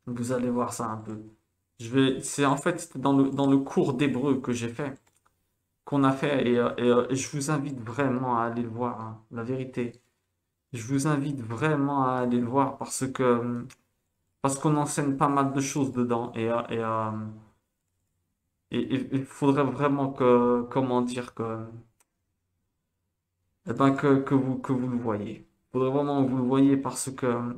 vous allez voir ça un peu. C'est en fait c'était dans le cours d'hébreu que j'ai fait, qu'on a fait, et je vous invite vraiment à aller le voir, hein, la vérité. Je vous invite vraiment à aller le voir parce qu'on enseigne pas mal de choses dedans et il faudrait vraiment comment dire que vous le voyez. Il faudrait vraiment que vous le voyez parce que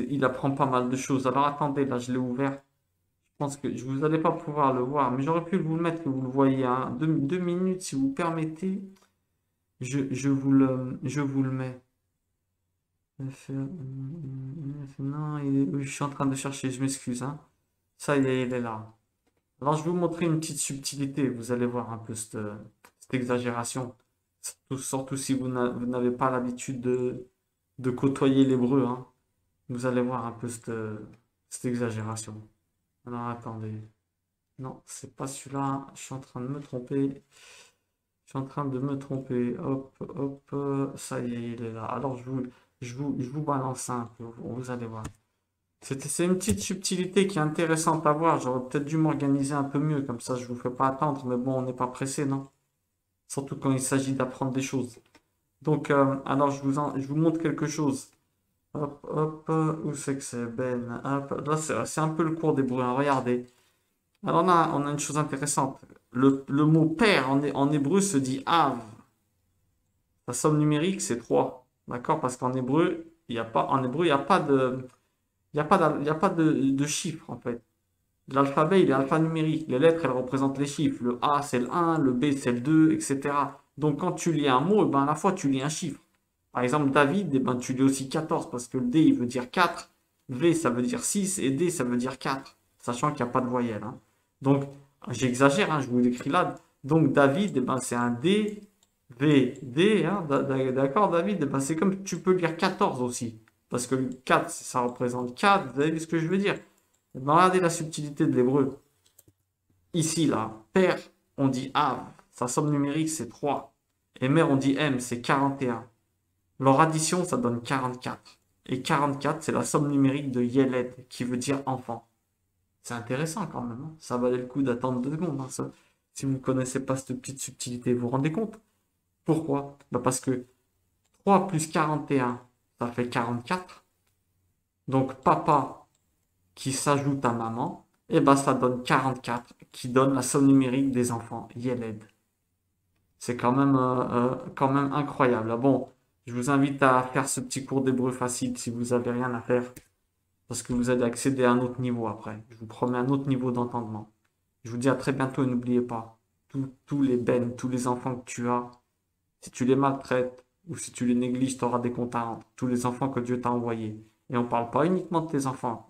il apprend pas mal de choses. Alors attendez, là je l'ai ouvert. Je pense que vous n'allez pas pouvoir le voir, mais j'aurais pu vous le mettre que vous le voyez, hein. Deux minutes si vous permettez. Je vous le mets. Non, je suis en train de chercher, je m'excuse, hein. Ça y est, il est là. Alors, je vais vous montrer une petite subtilité. Vous allez voir un peu cette exagération. Surtout si vous n'avez pas l'habitude de côtoyer l'hébreu, hein. Vous allez voir un peu cette exagération. Alors, attendez. Non, c'est pas celui-là. Je suis en train de me tromper. Je suis en train de me tromper. Hop, hop, ça y est, il est là. Alors, je vous balance un peu. Vous allez voir. C'est une petite subtilité qui est intéressante à voir. J'aurais peut-être dû m'organiser un peu mieux. Comme ça, je vous fais pas attendre. Mais bon, on n'est pas pressé, non? Surtout quand il s'agit d'apprendre des choses. Donc, alors, je vous montre quelque chose. Hop, hop, où c'est que c'est, Ben? Hop, là, c'est un peu le cours des bruits. Regardez. Alors, on a une chose intéressante. Le mot père en hébreu se dit Av. La somme numérique, c'est 3. D'accord? Parce qu'en hébreu, en hébreu, il n'y a pas il y a pas de chiffres, en fait. L'alphabet, il est alphanumérique. Les lettres, elles représentent les chiffres. Le A, c'est le 1, le B, c'est le 2, etc. Donc, quand tu lis un mot, eh ben, à la fois, tu lis un chiffre. Par exemple, David, eh ben, tu lis aussi 14 parce que le D, il veut dire 4. V, ça veut dire 6 et D, ça veut dire 4. Sachant qu'il n'y a pas de voyelle, hein. Donc, j'exagère, hein, je vous l'écris là. Donc, David, eh ben, c'est un D, V, D, hein, d'accord, David? Eh ben, c'est comme tu peux lire 14 aussi. Parce que le 4, ça représente 4. Vous avez vu ce que je veux dire? Eh ben, regardez la subtilité de l'hébreu. Ici, là, père, on dit Av. Sa somme numérique, c'est 3. Et mère, on dit M, c'est 41. Leur addition, ça donne 44. Et 44, c'est la somme numérique de Yeled, qui veut dire enfant. C'est intéressant quand même, hein. Ça valait le coup d'attendre 2 secondes, hein, ça. Si vous ne connaissez pas cette petite subtilité, vous vous rendez compte? Pourquoi? Bah parce que 3 plus 41, ça fait 44. Donc papa qui s'ajoute à maman, et ben ça donne 44, qui donne la somme numérique des enfants, Yeled. C'est quand même incroyable. Ah bon, je vous invite à faire ce petit cours d'hébreu facile si vous avez rien à faire, parce que vous allez accéder à un autre niveau après. Je vous promets un autre niveau d'entendement. Je vous dis à très bientôt et n'oubliez pas, tous les bennes, tous les enfants que tu as, si tu les maltraites ou si tu les négliges, tu auras des comptes à rendre. Tous les enfants que Dieu t'a envoyés. Et on ne parle pas uniquement de tes enfants.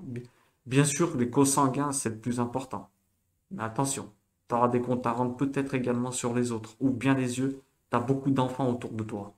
Bien sûr, les consanguins, c'est le plus important. Mais attention, tu auras des comptes à rendre peut-être également sur les autres. Ouvre bien les yeux, tu as beaucoup d'enfants autour de toi.